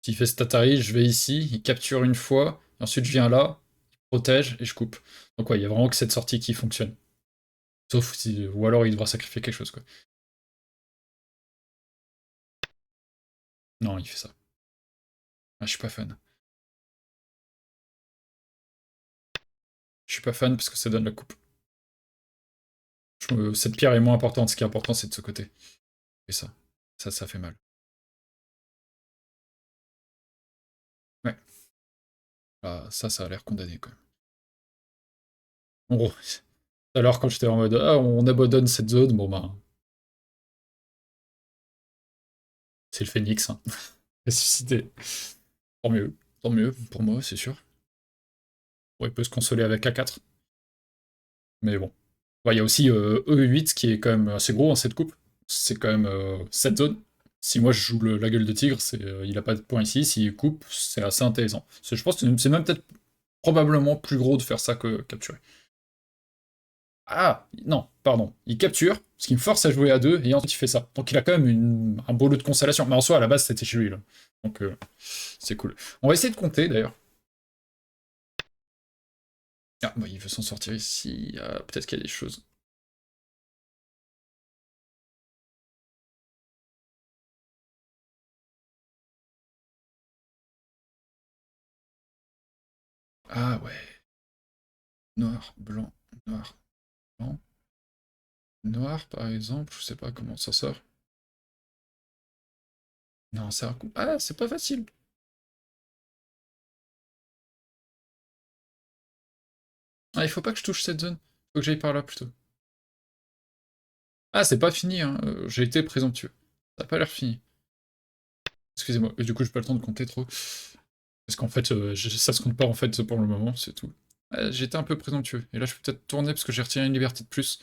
S'il fait cet Atari, je vais ici, il capture une fois, et ensuite je viens là, il protège, et je coupe. Donc ouais, il y a vraiment que cette sortie qui fonctionne. Sauf si... Ou alors il devra sacrifier quelque chose, quoi. Non, il fait ça. Ah, je suis pas fan. Je suis pas fan parce que ça donne la coupe. Cette pierre est moins importante, ce qui est important c'est de ce côté. Et ça. Ça fait mal. Ouais. Ah, ça a l'air condamné, quand même. En gros, tout à l'heure, quand j'étais en mode ah, on abandonne cette zone, bon ben, c'est le phénix, hein. Ressuscité. Tant mieux pour moi, c'est sûr. Bon, il peut se consoler avec A4. Mais bon. Ouais, il y a aussi E8 qui est quand même assez gros en cette coupe. C'est quand même 7 zones. Si moi je joue la gueule de tigre, il a pas de point ici. S'il coupe, c'est assez intéressant. Je pense que c'est même peut-être probablement plus gros de faire ça que capturer. Ah, non, pardon. Il capture, ce qui me force à jouer à 2, et ensuite il fait ça. Donc il a quand même un beau lot de constellation. Mais en soi, à la base, c'était chez lui, là. Donc c'est cool. On va essayer de compter, d'ailleurs. Ah, bah, il veut s'en sortir ici. Ah, peut-être qu'il y a des choses. Ah ouais. Noir, blanc, noir, blanc. Noir, par exemple, je sais pas comment ça sort. Non, c'est un coup. Ah, c'est pas facile. Ah, il faut pas que je touche cette zone. Faut que j'aille par là plutôt. Ah, c'est pas fini, hein. J'ai été présomptueux. Ça a pas l'air fini. Excusez-moi. Et du coup, j'ai pas le temps de compter trop. Parce qu'en fait, ça se compte pas en fait pour le moment, c'est tout. J'ai été un peu présomptueux. Et là, je peux peut-être tourner parce que j'ai retiré une liberté de plus.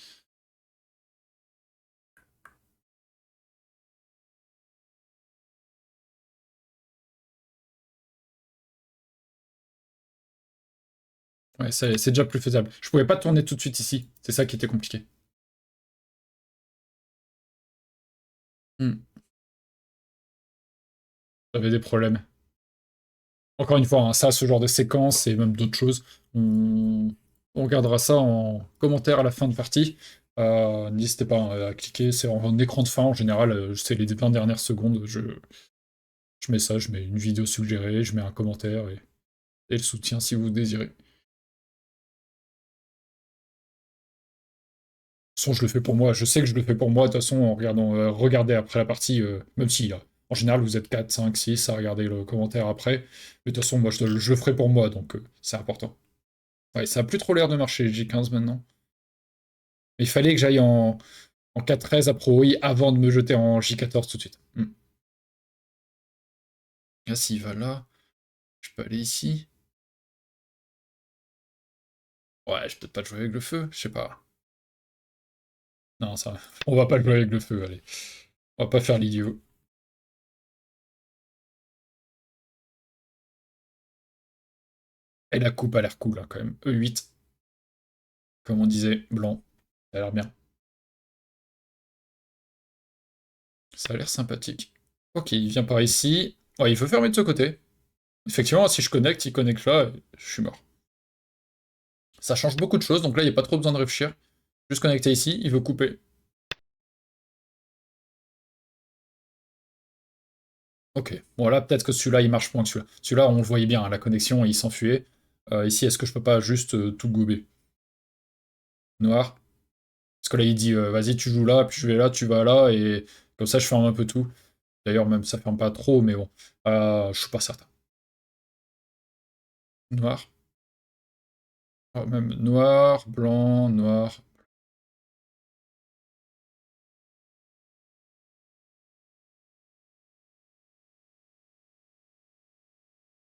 Ouais, c'est déjà plus faisable. Je pouvais pas tourner tout de suite ici. C'est ça qui était compliqué. Hmm. J'avais des problèmes. Encore une fois, hein, ça, ce genre de séquence et même d'autres choses, on regardera ça en commentaire à la fin de partie. N'hésitez pas hein, à cliquer, c'est en écran de fin en général, c'est les 20 dernières secondes, je mets ça, je mets une vidéo suggérée, je mets un commentaire et le soutien si vous désirez. De toute façon, je le fais pour moi, je sais que je le fais pour moi, de toute façon, en regardant, regardez après la partie, même si en général vous êtes 4, 5, 6 à regarder le commentaire après, mais de toute façon, moi je le ferai pour moi, donc c'est important. Ouais, ça a plus trop l'air de marcher, J15 maintenant. Il fallait que j'aille en 4-13 à Pro I avant de me jeter en J14 tout de suite. Là, s'il va là, je peux aller ici. Ouais, je peux peut-être pas jouer avec le feu, je sais pas. Non, ça, on va pas jouer avec le feu, allez. On va pas faire l'idiot. Et la coupe a l'air cool, hein, quand même. E8, comme on disait, blanc. Ça a l'air bien. Ça a l'air sympathique. Ok, il vient par ici. Ouais, il veut fermer de ce côté. Effectivement, si je connecte, il connecte là, et je suis mort. Ça change beaucoup de choses, donc là, il n'y a pas trop besoin de réfléchir. Juste connecter ici, il veut couper. Ok, bon là peut-être que celui-là il marche moins que celui-là. Celui-là on le voyait bien, hein, la connexion il s'enfuyait. Ici est-ce que je peux pas juste tout gober? Noir. Parce que là il dit vas-y tu joues là, puis je vais là, tu vas là, et comme ça je ferme un peu tout. D'ailleurs même ça ferme pas trop, mais bon. Je suis pas certain. Noir. Même noir, blanc, noir.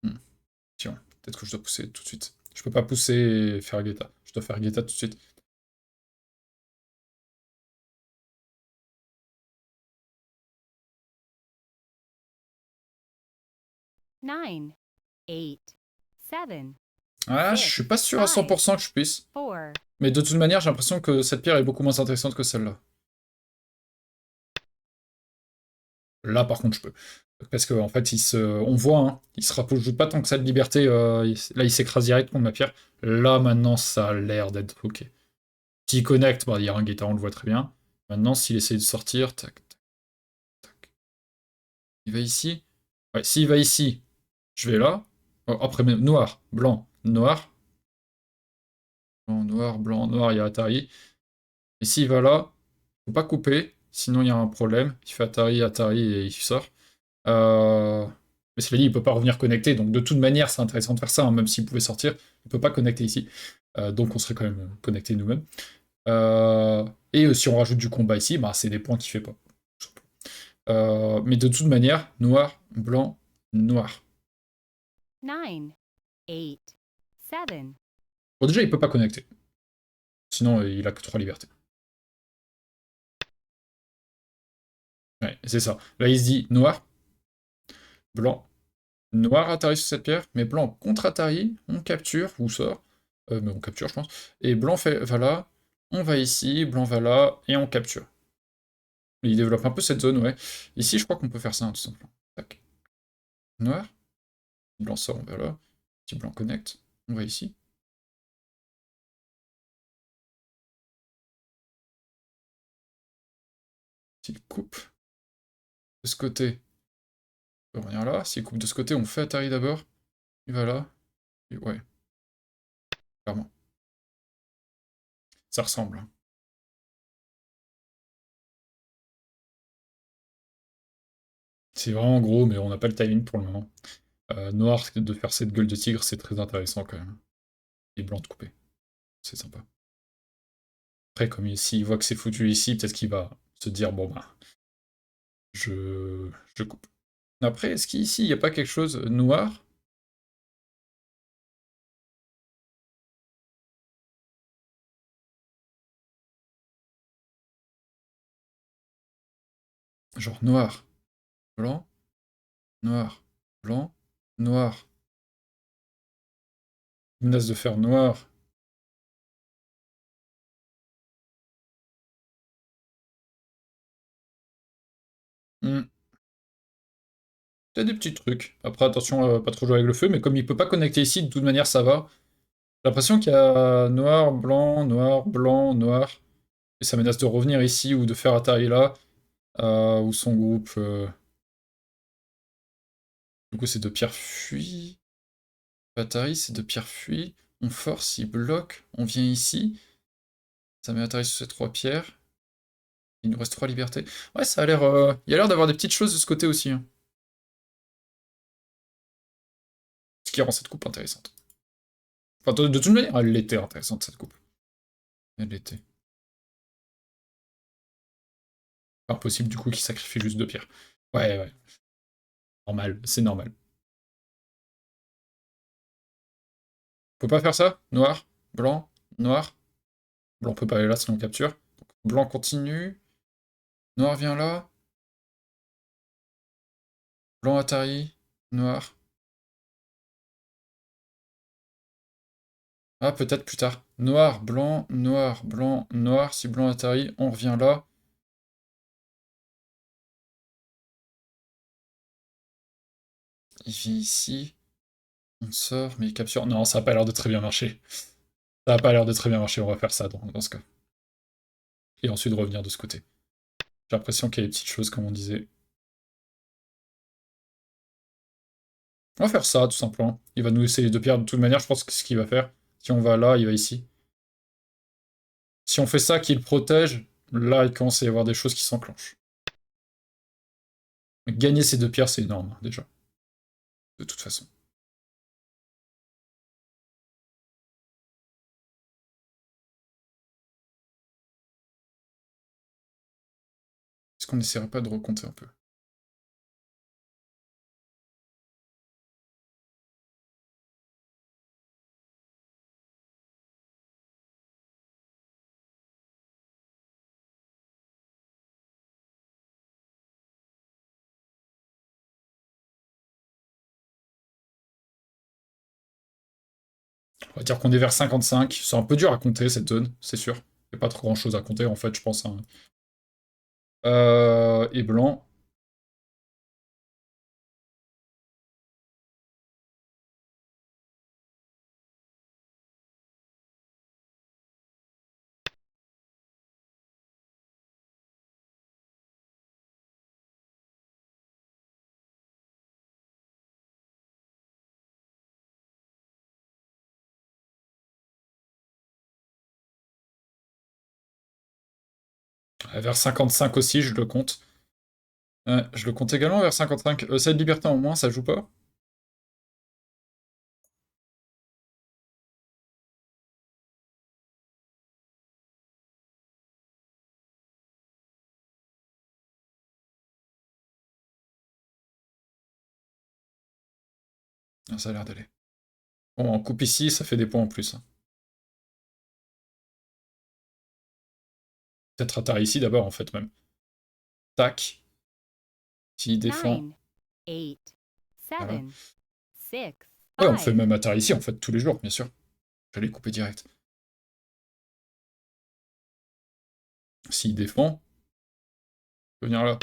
Hmm. Tiens, peut-être que je dois pousser tout de suite. Je peux pas pousser et faire guetta. Je dois faire guetta tout de suite. 9, 8, 7, Ah, je 6, suis pas sûr à 5, 100% que je puisse. 4. Mais de toute manière, j'ai l'impression que cette pierre est beaucoup moins intéressante que celle-là. Là, par contre, je peux. Parce qu'en en fait, on voit, hein, il se rapproche pas tant que ça de liberté. Là, il s'écrase direct contre ma pierre. Là, maintenant, ça a l'air d'être OK. S'il connecte, bah, il y a un guetta, on le voit très bien. Maintenant, s'il essaie de sortir, tac, tac, tac. Il va ici. Ouais, s'il va ici, je vais là. Oh, après, noir, blanc, noir. Blanc, noir, blanc, noir, il y a Atari. Et s'il va là, faut pas couper, sinon il y a un problème. Il fait Atari, Atari et il sort. Mais cela dit, il peut pas revenir connecter, donc de toute manière, c'est intéressant de faire ça, hein, même s'il pouvait sortir, il peut pas connecter ici. Donc on serait quand même connecté nous-mêmes. Et si on rajoute du combat ici, bah, c'est des points qu'il fait pas. Mais de toute manière, noir, blanc, noir. 9, 8, 7, Bon, déjà, il peut pas connecter. Sinon, il a que 3 libertés. Ouais, c'est ça. Là, il se dit noir, blanc, noir atterrit sur cette pierre, mais blanc contre-atterrit, on capture, ou sort. Mais on capture, je pense. Et blanc fait, va là, on va ici, blanc va là, et on capture. Il développe un peu cette zone, ouais. Ici, je crois qu'on peut faire ça, hein, tout simplement. Tac. Noir, si blanc sort, on va là. Si blanc connecte, on va ici. S'il coupe de ce côté, on peut revenir là. S'il coupe de ce côté, on fait atterrir d'abord. Il va là. Et ouais, clairement. Ça ressemble, hein. C'est vraiment gros, mais on n'a pas le timing pour le moment. Noir, de faire cette gueule de tigre, c'est très intéressant quand même. Et blanc de couper, c'est sympa. Après, comme ici, il voit que c'est foutu ici, peut-être qu'il va se dire, bon bah, je coupe. Après, est-ce qu'ici, il n'y a pas quelque chose noir? Genre noir, blanc, noir, blanc, noir. Menace de fer noir. Hmm. Il y a des petits trucs. Après, attention à pas trop jouer avec le feu, mais comme il peut pas connecter ici, de toute manière, ça va. J'ai l'impression qu'il y a noir, blanc, noir, blanc, noir. Et ça menace de revenir ici ou de faire atterrir là. Où son groupe. Du coup, c'est de pierre fuit. Atari, c'est de pierre fuit. On force, il bloque. On vient ici. Ça met Atari sur ces 3 pierres. Il nous reste 3 libertés. Ouais, ça a l'air. Il y a l'air d'avoir des petites choses de ce côté aussi, hein. Ce qui rend cette coupe intéressante. Enfin, de toute manière, elle était intéressante, cette coupe. Elle l'était. Impossible, du coup, qu'il sacrifie juste 2 pierres. Ouais, ouais. Normal, c'est normal. On peut pas faire ça? Noir, blanc, noir. Blanc peut pas aller là, sinon on capture. Blanc continue. Noir vient là. Blanc Atari. Noir. Ah, peut-être plus tard. Noir, blanc, noir, blanc, noir. Si blanc Atari, on revient là. Il vient ici. On sort, mais il capture. Non, ça a pas l'air de très bien marcher. Ça a pas l'air de très bien marcher. On va faire ça dans ce cas. Et ensuite revenir de ce côté. J'ai l'impression qu'il y a des petites choses, comme on disait. On va faire ça, tout simplement. Il va nous laisser les 2 pierres. De toute manière, je pense que c'est ce qu'il va faire. Si on va là, il va ici. Si on fait ça, qu'il protège, là, il commence à y avoir des choses qui s'enclenchent. Gagner ces 2 pierres, c'est énorme, hein, déjà. De toute façon. Est-ce qu'on n'essaierait pas de recompter un peu? On va dire qu'on est vers 55. C'est un peu dur à compter, cette zone, c'est sûr. Il n'y a pas trop grand-chose à compter, en fait, je pense, hein. Et blanc. Vers 55 aussi, je le compte. Ouais, je le compte également vers 55. Cette liberté en moins, ça joue pas? Ah, ça a l'air d'aller. Bon, on coupe ici, ça fait des points en plus, hein. Peut-être Atari ici d'abord, en fait, même. Tac. S'il défend. 9, 8, Voilà. 7, 6, Ouais, on fait 5. même Atari ici, en fait, tous les jours, bien sûr. J'allais couper direct. S'il défend, il peut venir là.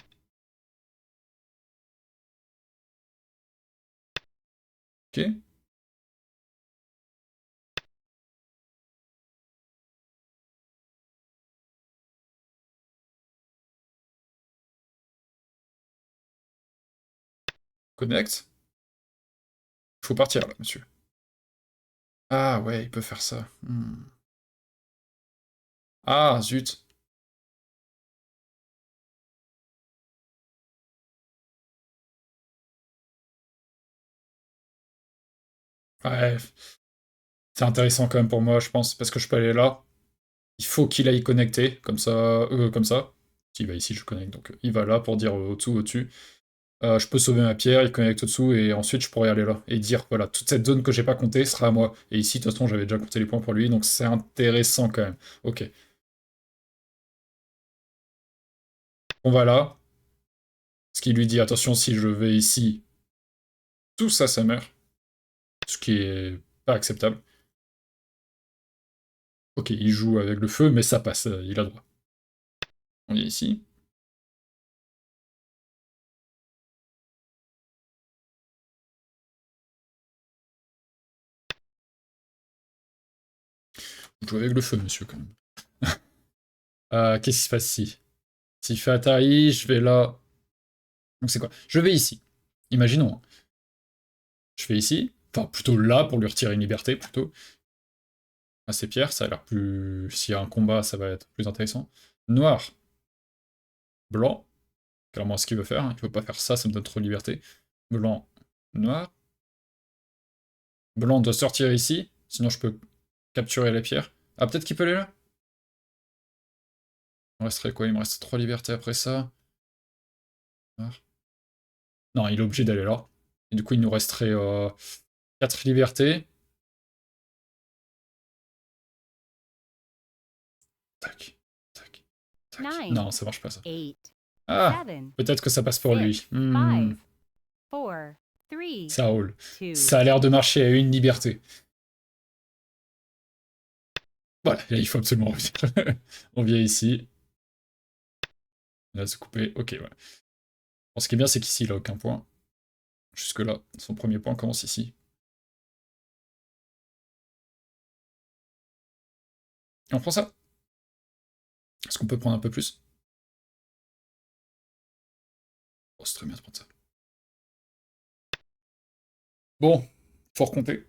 Ok. Connect. Il faut partir, là, monsieur. Ah, ouais, il peut faire ça. Ah, zut. Ouais, c'est intéressant quand même pour moi, je pense, parce que je peux aller là. Il faut qu'il aille connecter, comme ça, comme ça. S'il va ici, je connecte, donc il va là pour dire au-dessous, au-dessus. Je peux sauver ma pierre, il connecte au-dessous, et ensuite je pourrais aller là. Et dire, voilà, toute cette zone que j'ai pas comptée sera à moi. Et ici, de toute façon, j'avais déjà compté les points pour lui, donc c'est intéressant quand même. Ok. On va là. Ce qui lui dit, attention, si je vais ici, tout ça, ça meurt. Ce qui est pas acceptable. Ok, il joue avec le feu, mais ça passe, il a droit. On est ici. Vous jouez avec le feu, monsieur, quand même. Qu'est-ce qui se passe ici? S'il fait Atari, je vais là. Donc c'est quoi? Je vais ici. Imaginons, hein. Je vais ici. Enfin, plutôt là, pour lui retirer une liberté, plutôt. Ah, c'est pierre, ça a l'air plus... S'il y a un combat, ça va être plus intéressant. Noir. Blanc. Clairement, ce qu'il veut faire. Il veut pas faire ça, ça me donne trop de liberté. Blanc. Noir. Blanc doit sortir ici. Sinon, je peux capturer la pierre. Ah, peut-être qu'il peut aller là? Il me resterait quoi? Il me reste 3 libertés après ça. Noir. Non, il est obligé d'aller là. Et du coup, il nous resterait 4 libertés. Tac. Tac. Tac. 9, Non, ça marche pas ça. 8, Ah! 7, Peut-être que ça passe pour 6, lui. 5, 4, 3, Ça roule. 2. Ça a l'air de marcher à une liberté. Voilà, là, il faut absolument revenir. On vient ici. Là, se couper. Ok, ouais. Bon, ce qui est bien, c'est qu'ici, il a aucun point. Jusque-là, son premier point commence ici. Et on prend ça. Est-ce qu'on peut prendre un peu plus? Oh, c'est très bien de prendre ça. Bon, faut recompter.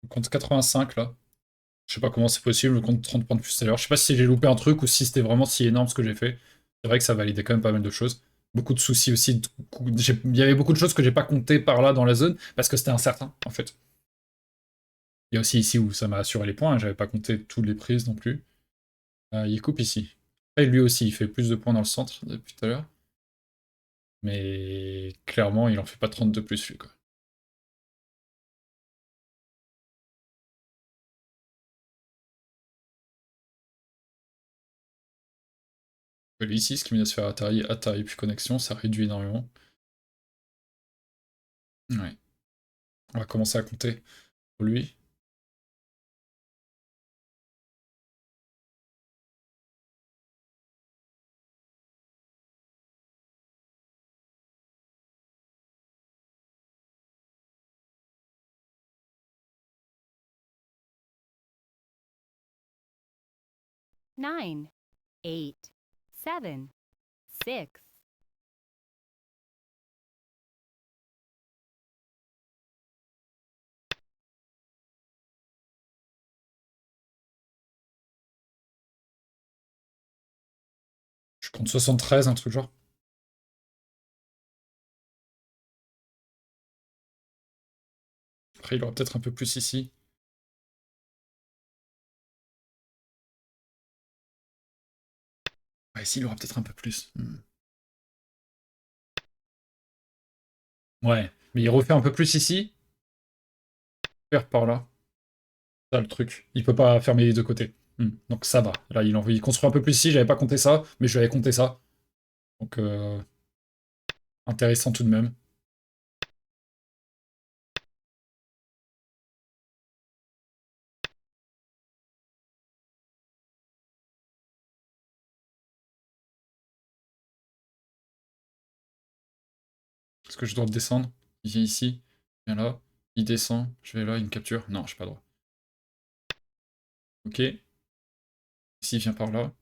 On compte 85 là. Je sais pas comment c'est possible, on compte 30 points de plus tout à l'heure. Je sais pas si j'ai loupé un truc ou si c'était vraiment si énorme ce que j'ai fait. C'est vrai que ça validait quand même pas mal de choses. Beaucoup de soucis aussi. Il y avait beaucoup de choses que j'ai pas compté par là dans la zone parce que c'était incertain en fait. Il y a aussi ici où ça m'a assuré les points, hein, j'avais pas compté toutes les prises non plus. Il coupe ici. Et lui aussi, il fait plus de points dans le centre depuis tout à l'heure. Mais clairement, il en fait pas 30 de plus lui quoi. Lui ici, ce qui vient de se faire Atari, Atari puis connexion, ça réduit énormément. Ouais. On va commencer à compter pour lui. Nine, 8, 7, 6, compte 73, un truc genre. Après, il aura peut-être un peu plus ici. Ouais, ici, il aura peut-être un peu plus. Ouais, mais il refait un peu plus ici. Faire par là. Ça, le truc. Il peut pas fermer les deux côtés. Donc ça va. Là, il construit un peu plus ici. J'avais pas compté ça, mais je vais compter ça. Donc, intéressant tout de même. Est-ce que je dois descendre? Il vient ici. Il vient là. Il descend. Je vais là, il me capture. Non, je pas droit. Ok. Ici, il vient par là.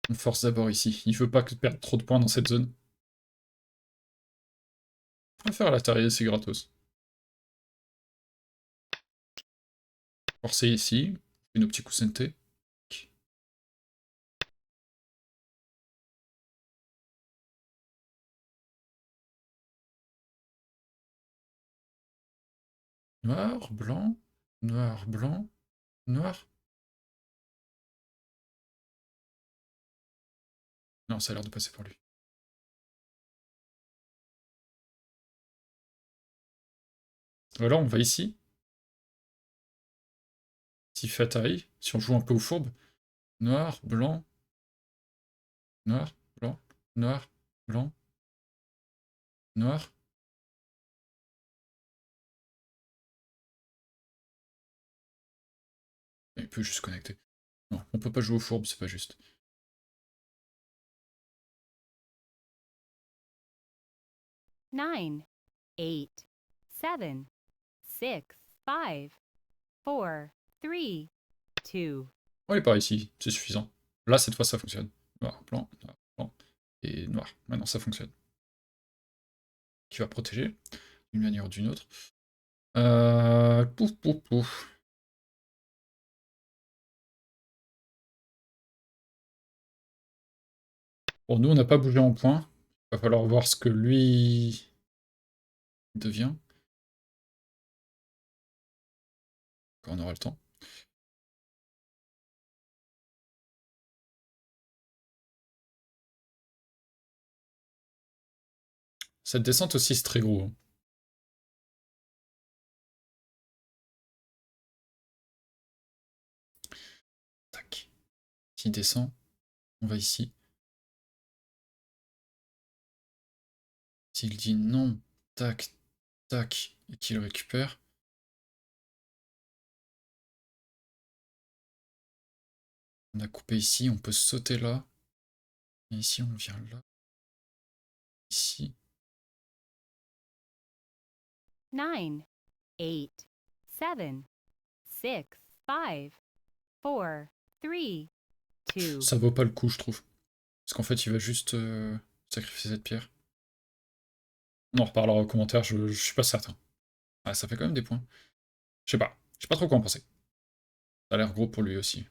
On force d'abord ici. Il veut pas perdre trop de points dans cette zone. On va faire à l'intérieur, c'est gratos. Forcer ici. Nos petits coussins de thé. Noir, blanc, noir, blanc, noir. Non, ça a l'air de passer pour lui. Voilà, on va ici. Si fait arrive, si on joue un peu au fourbe. Noir, blanc, noir, blanc, noir, blanc, noir. Il peut juste connecter. Non, on peut pas jouer au fourbe, c'est pas juste. Nine, 8, 7, 6, 5, 4, 3, 2. On est par ici, c'est suffisant. Là, cette fois, ça fonctionne. Noir, blanc, et noir. Maintenant, ça fonctionne. Qui va protéger, d'une manière ou d'une autre. Pouf, pouf, pouf. Bon, nous, on n'a pas bougé en point. Il va falloir voir ce que lui devient. Quand on aura le temps. Cette descente aussi, c'est très gros. Tac. S'il descend, on va ici. S'il dit non, tac, tac, et qu'il récupère. On a coupé ici, on peut sauter là. Et ici, on vient là. Ici. 9, 8, 7, 6, 5, 4, 3, 2. Ça vaut pas le coup, je trouve. Parce qu'en fait, il va juste sacrifier cette pierre. On en reparlera en commentaire, je suis pas certain. Ah, ça fait quand même des points. Je sais pas. Je sais pas trop quoi en penser. Ça a l'air gros pour lui aussi.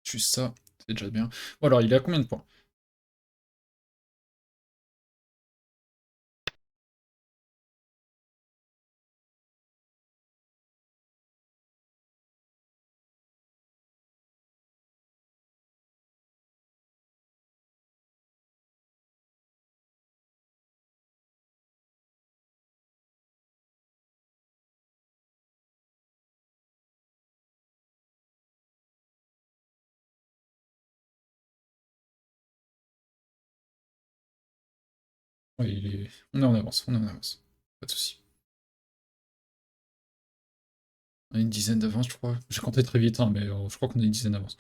Juste ça, c'est déjà bien. Bon alors, il est à combien de points? Ouais, on est en avance, on est en avance. Pas de soucis. On a une dizaine d'avance, je crois. J'ai compté très vite, hein, mais je crois qu'on a une dizaine d'avance.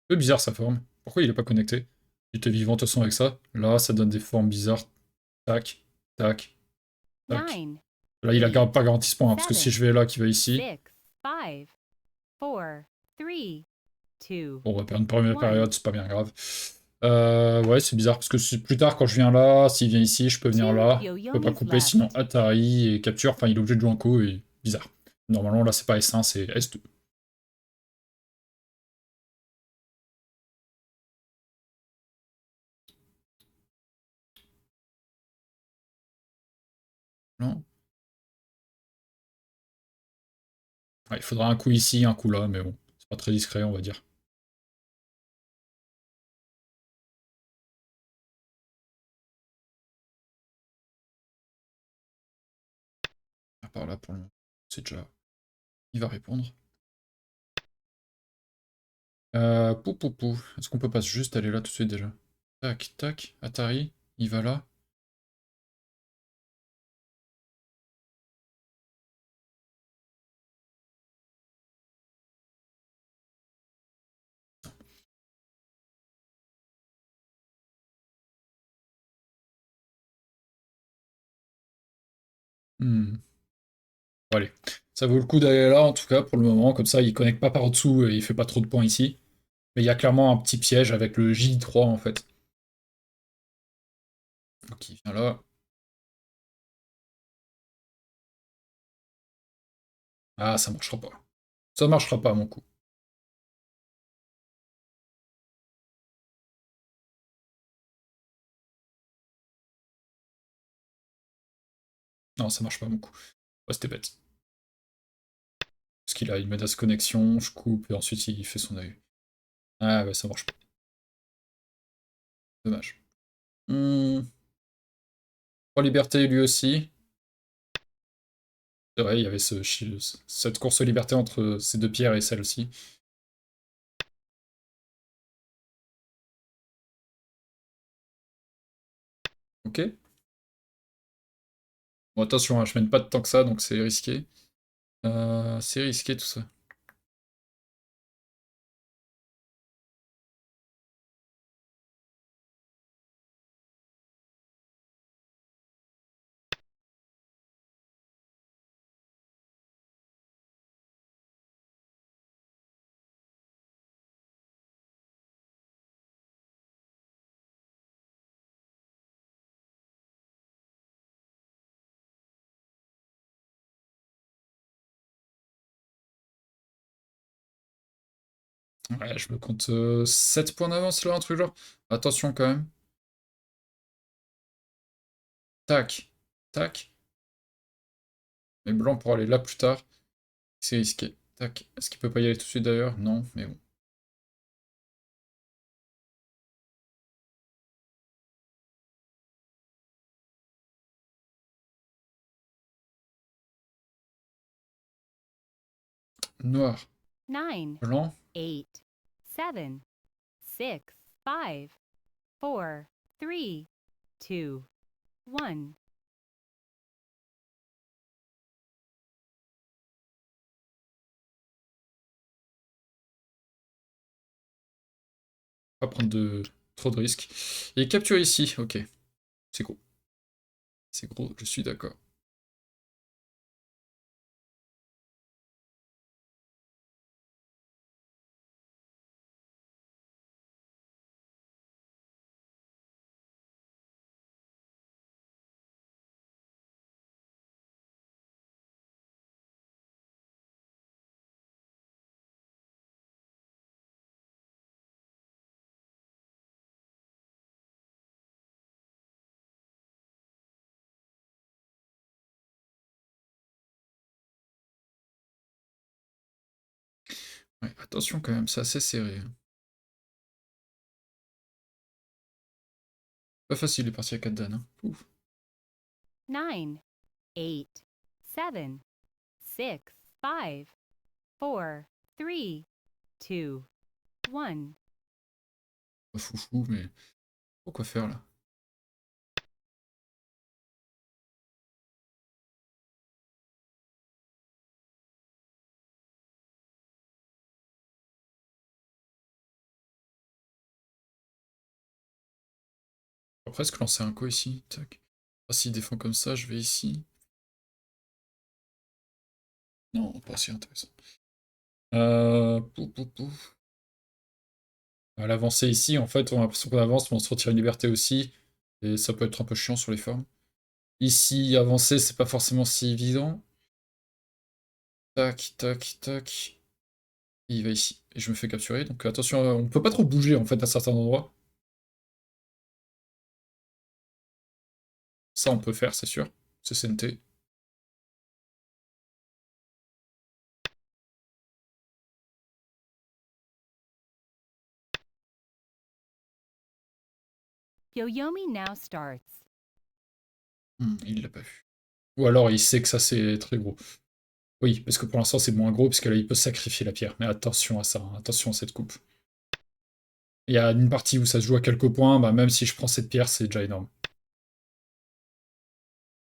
Un peu bizarre sa forme. Pourquoi il est pas connecté? Il était vivant de toute façon avec ça. Là, ça donne des formes bizarres. Tac, tac, tac. 9, Là, il a 8, pas garanti ce point, hein, parce que si 7, je vais là, qui va ici, 6, 5, 4, 3, 2, bon, on va perdre une première 1. période, c'est pas bien grave. Ouais, c'est bizarre, parce que plus tard, quand je viens là, s'il vient ici, je peux venir 2 là. Je peux pas yo-yomis couper, sinon left. Atari et capture, enfin, il est obligé de jouer en co, et bizarre. Normalement, là, c'est pas S1, c'est S2. Non. Ouais, il faudra un coup ici, un coup là, mais bon, c'est pas très discret, on va dire. À part là, pour le moment, c'est déjà... Il va répondre. Pou pou pou. Est-ce qu'on peut pas juste aller là tout de suite déjà? Tac, tac, Atari, il va là. Hmm. Bon, allez. Ça vaut le coup d'aller là, en tout cas, pour le moment. Comme ça, il connecte pas par dessous et il fait pas trop de points ici. Mais il y a clairement un petit piège avec le J3, en fait. Donc il vient là. Ah, ça marchera pas. Ça marchera pas, à mon coup. Non, ça marche pas, à mon coup. Ouais, c'était bête. Parce qu'il a une menace connexion, je coupe, et ensuite il fait son œil. Ah ouais, ça marche pas. Dommage. Hmm. Pour Liberté, lui aussi. C'est vrai, il y avait cette course aux libertés entre ces deux pierres et celle-ci. Ok. Bon, attention, hein, je mène pas de temps que ça, donc c'est risqué. C'est risqué tout ça. Ouais, je me compte 7 points d'avance là, un truc genre. Attention quand même. Tac. Tac. Mais blanc pour aller là plus tard. C'est risqué. Tac. Est-ce qu'il peut pas y aller tout de suite d'ailleurs? Non, mais bon. Noir. 9, Blanc. 8, 7, 6, 5, 4, 3, 2, 1. Pas prendre trop de risques. Et capturer ici. Ok. C'est gros. C'est gros, je suis d'accord. Ouais, attention quand même, c'est assez serré, hein. Pas facile les parties à 4 Dan, hein. Ouf. 9, 8, 7, 6, 5, 4, 3, 2, 1. Pas foufou, mais quoi faire là? On va presque lancer un co ici. Tac. Ah, s'il défend comme ça, je vais ici. Non, pas si intéressant. Pouf. À l'avancer ici, en fait, on a l'impression qu'on avance, mais on se retire une liberté aussi. Et ça peut être un peu chiant sur les formes. Ici, avancer, c'est pas forcément si évident. Tac. Et il va ici. Et je me fais capturer. Donc attention, on peut pas trop bouger en fait à certains endroits. Ça, on peut faire, c'est sûr. C'est CNT. Yoyomi now starts. Il l'a pas vu. Ou alors il sait que ça c'est très gros. Oui, parce que pour l'instant c'est moins gros, parce que là il peut sacrifier la pierre. Mais attention à ça, hein. Attention à cette coupe. Il y a une partie où ça se joue à quelques points, bah même si je prends cette pierre, c'est déjà énorme.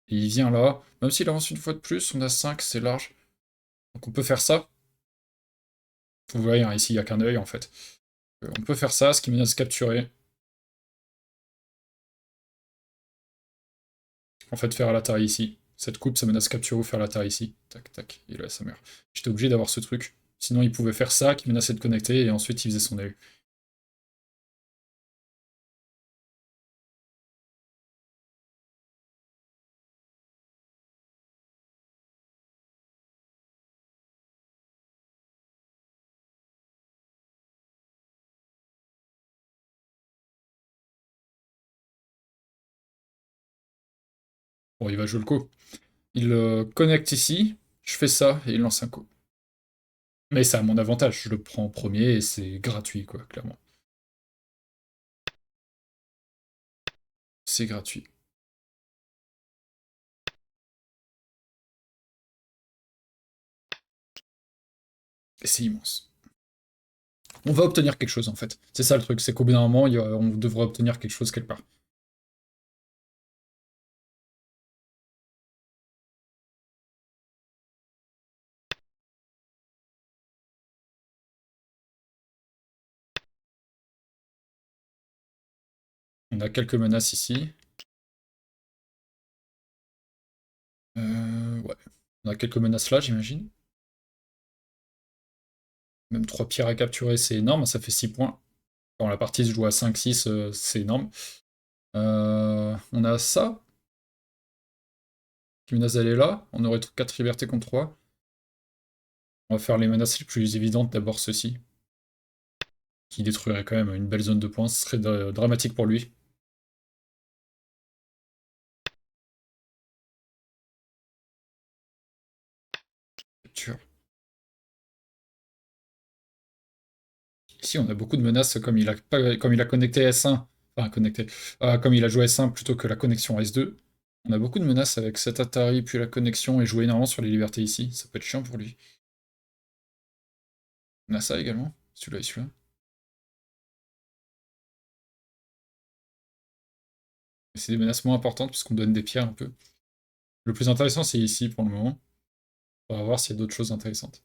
Et il vient là, même s'il avance une fois de plus, on a 5, c'est large. Donc on peut faire ça. Vous voyez, hein, ici il n'y a qu'un œil en fait. On peut faire ça, ce qui menace de capturer. En fait, faire à la taille ici. Cette coupe, ça menace capturer ou faire la taille ici. Tac, et là ça meurt. J'étais obligé d'avoir ce truc. Sinon il pouvait faire ça, qui menaçait de connecter, et ensuite il faisait son œil. Bon, il va jouer le coup. Il connecte ici, je fais ça, et il lance un coup. Mais c'est à mon avantage, je le prends en premier, et c'est gratuit, quoi, clairement. C'est gratuit. Et c'est immense. On va obtenir quelque chose, en fait. C'est ça le truc, c'est qu'au bout d'un moment, on devrait obtenir quelque chose quelque part. On a quelques menaces ici. Ouais. On a quelques menaces là, j'imagine. Même 3 pierres à capturer, c'est énorme, ça fait 6 points. Quand la partie se joue à 5-6, c'est énorme. On a ça, qui menace d'aller là. On aurait 4 libertés contre 3. On va faire les menaces les plus évidentes, d'abord ceci. Qui détruirait quand même une belle zone de points, ce serait dramatique pour lui. Capture. Ici, on a beaucoup de menaces comme il a connecté S1, enfin connecté, comme il a joué S1 plutôt que la connexion S2. On a beaucoup de menaces avec cet Atari, puis la connexion, et jouer énormément sur les libertés ici. Ça peut être chiant pour lui. On a ça également, celui-là et celui-là. C'est des menaces moins importantes puisqu'on donne des pierres un peu. Le plus intéressant, c'est ici pour le moment. On va voir s'il y a d'autres choses intéressantes.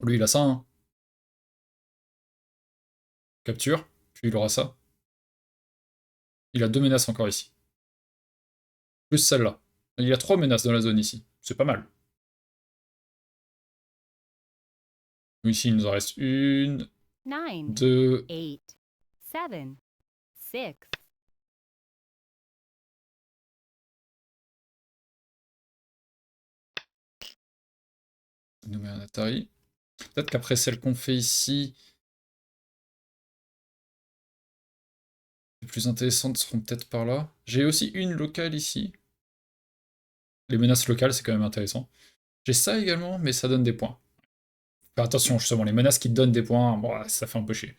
Lui, il a ça, hein. Capture, puis il aura ça. Il a 2 menaces encore ici. Plus celle-là. Il y a 3 menaces dans la zone ici. C'est pas mal. Ici, il nous en reste une, 9, 2. 8, 7, 6. Il nous met un Atari. Peut-être qu'après celle qu'on fait ici, les plus intéressantes seront peut-être par là. J'ai aussi une locale ici. Les menaces locales, c'est quand même intéressant. J'ai ça également, mais ça donne des points. Faire attention, justement, les menaces qui donnent des points, bon, ça fait un peu chier.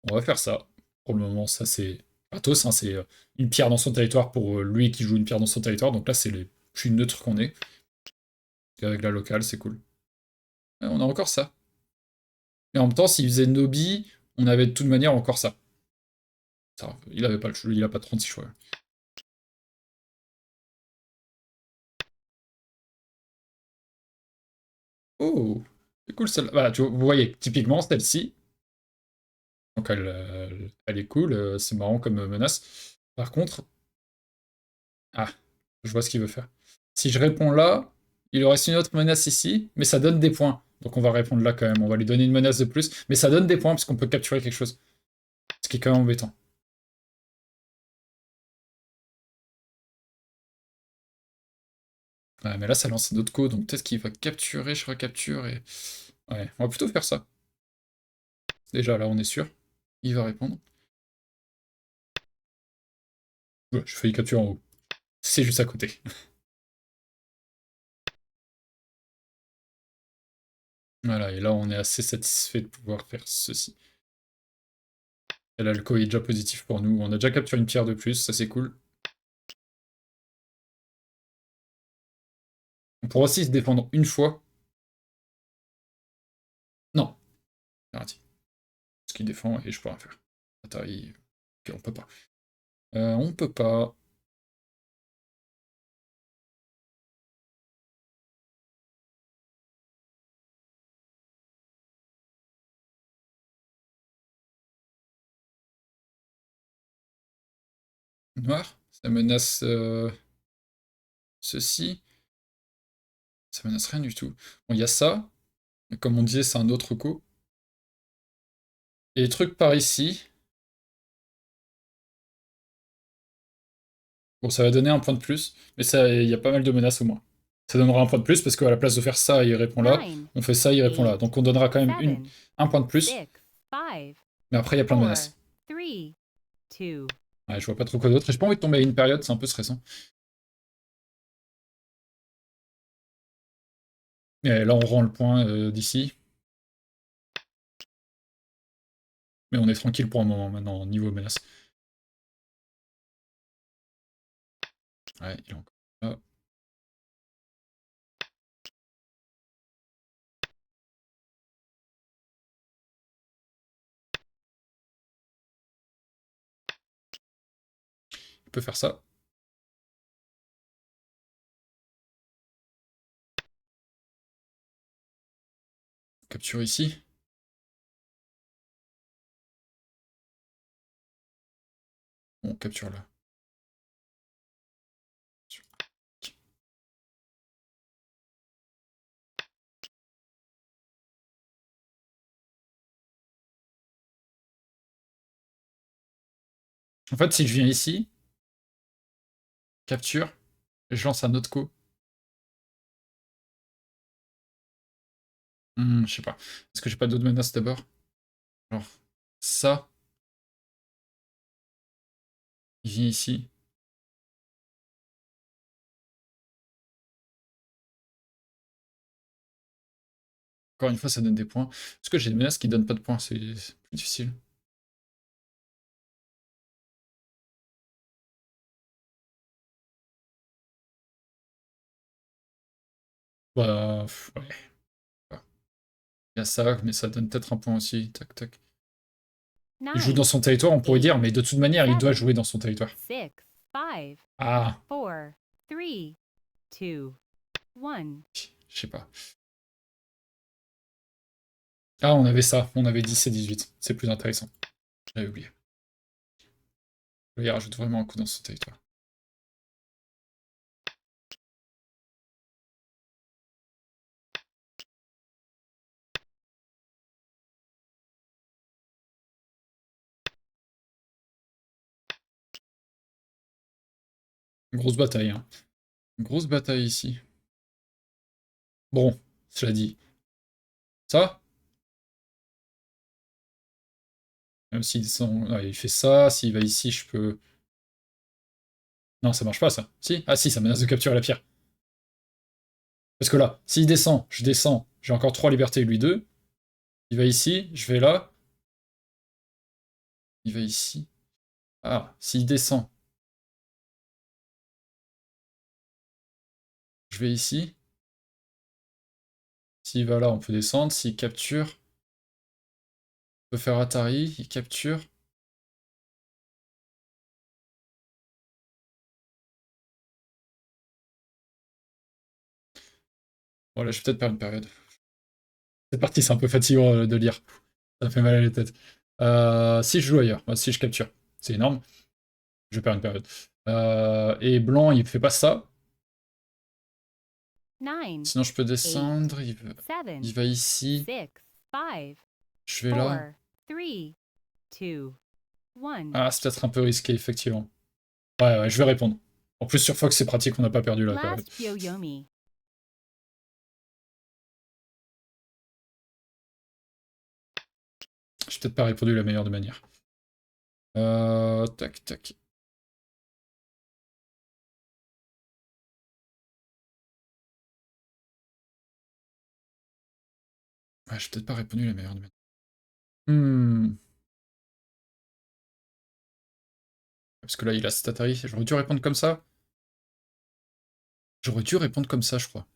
On va faire ça. Pour le moment, ça c'est gratos, hein, c'est une pierre dans son territoire pour lui qui joue une pierre dans son territoire. Donc là, c'est les plus neutres qu'on ait. Et avec la locale, c'est cool. Et on a encore ça. Et en même temps, s'il faisait Nobi, on avait de toute manière encore ça. Il avait pas il a pas 36 choix. Oh, c'est cool celle-là. Voilà, vous voyez, typiquement celle-ci. Donc elle est cool, c'est marrant comme menace. Par contre, ah, je vois ce qu'il veut faire. Si je réponds là, il aurait une autre menace ici, mais ça donne des points. Donc on va répondre là quand même. On va lui donner une menace de plus, mais ça donne des points parce qu'on peut capturer quelque chose. Ce qui est quand même embêtant. Ouais, mais là, ça lance un autre co, donc peut-être qu'il va capturer, je recapture et... Ouais, on va plutôt faire ça. Déjà, là, on est sûr. Il va répondre. Ouais, je fais capture en haut. C'est juste à côté. Voilà, et là, on est assez satisfait de pouvoir faire ceci. Et là, le co est déjà positif pour nous. On a déjà capturé une pierre de plus, ça c'est cool. On pourra aussi se défendre une fois. Non, c'est raté. Parce qu'il défend et je peux rien faire. Attends, ok, on peut pas. On peut pas. Noir, ça menace ceci. Ça menace rien du tout. Bon, il y a ça. Mais comme on disait, c'est un autre co. Et les trucs par ici. Bon, ça va donner un point de plus. Mais il y a pas mal de menaces au moins. Ça donnera un point de plus parce qu'à la place de faire ça, il répond là. 9, On fait ça, il répond là. 8, Donc on donnera quand même 7, un point de plus. 6, 5, Mais après, il y a plein de 4, menaces. 3, 2. Ouais, je vois pas trop quoi d'autre. Et j'ai pas envie de tomber à une période, c'est un peu stressant. Et là, on rend le point d'ici. Mais on est tranquille pour un moment maintenant, niveau menace. Ouais, il est encore là. Il peut faire ça. Capture ici. Bon, capture là. En fait, si je viens ici, capture, et je lance un autre co. Je sais pas. Est-ce que j'ai pas d'autres menaces d'abord? Genre, ça. Il vient ici. Encore une fois, ça donne des points. Est-ce que j'ai des menaces qui donnent pas de points? C'est plus difficile. Bah, ouais. Il y a ça, mais ça donne peut-être un point aussi. Tac, tac. Il joue dans 9, son territoire, on pourrait dire, 8, mais de toute manière, il doit 7, jouer dans son territoire. 6, 5, Ah, 4, 3, 2, 1. je sais pas. Ah, on avait ça. On avait 10 et 18. C'est plus intéressant. J'avais oublié. Il rajoute vraiment un coup dans son territoire. Grosse bataille, hein. Grosse bataille ici. Bon, cela dit. Ça, même s'il il fait ça, s'il va ici, je peux... Non, ça marche pas, ça. Si? Ah si, ça menace de capturer la pierre. Parce que là, s'il descend, je descends, j'ai encore 3 libertés, lui 2. Il va ici, je vais là. Il va ici. Ah, s'il descend, je vais ici. S'il va là, on peut descendre. S'il capture, peut faire Atari, il capture. Voilà, je vais peut-être perdre une période. C'est parti, c'est un peu fatigant de lire. Ça fait mal à la tête. Si je joue ailleurs, si je capture, c'est énorme. Je perds une période. Et blanc, il fait pas ça. 9, Sinon, je peux 8, descendre. Il 7, va ici. 6, 5, Je vais là. 4, 3, 2, 1. Ah, c'est peut-être un peu risqué, effectivement. Ouais, je vais répondre. En plus, sur Fox, c'est pratique, on n'a pas perdu la période. Last Byo-Yomi. J'ai peut-être pas répondu de la meilleure des manières. Tac, tac. Ouais, j'ai peut-être pas répondu de la meilleure des manières. Parce que là, il a cet Atari. J'aurais dû répondre comme ça. J'aurais dû répondre comme ça, je crois.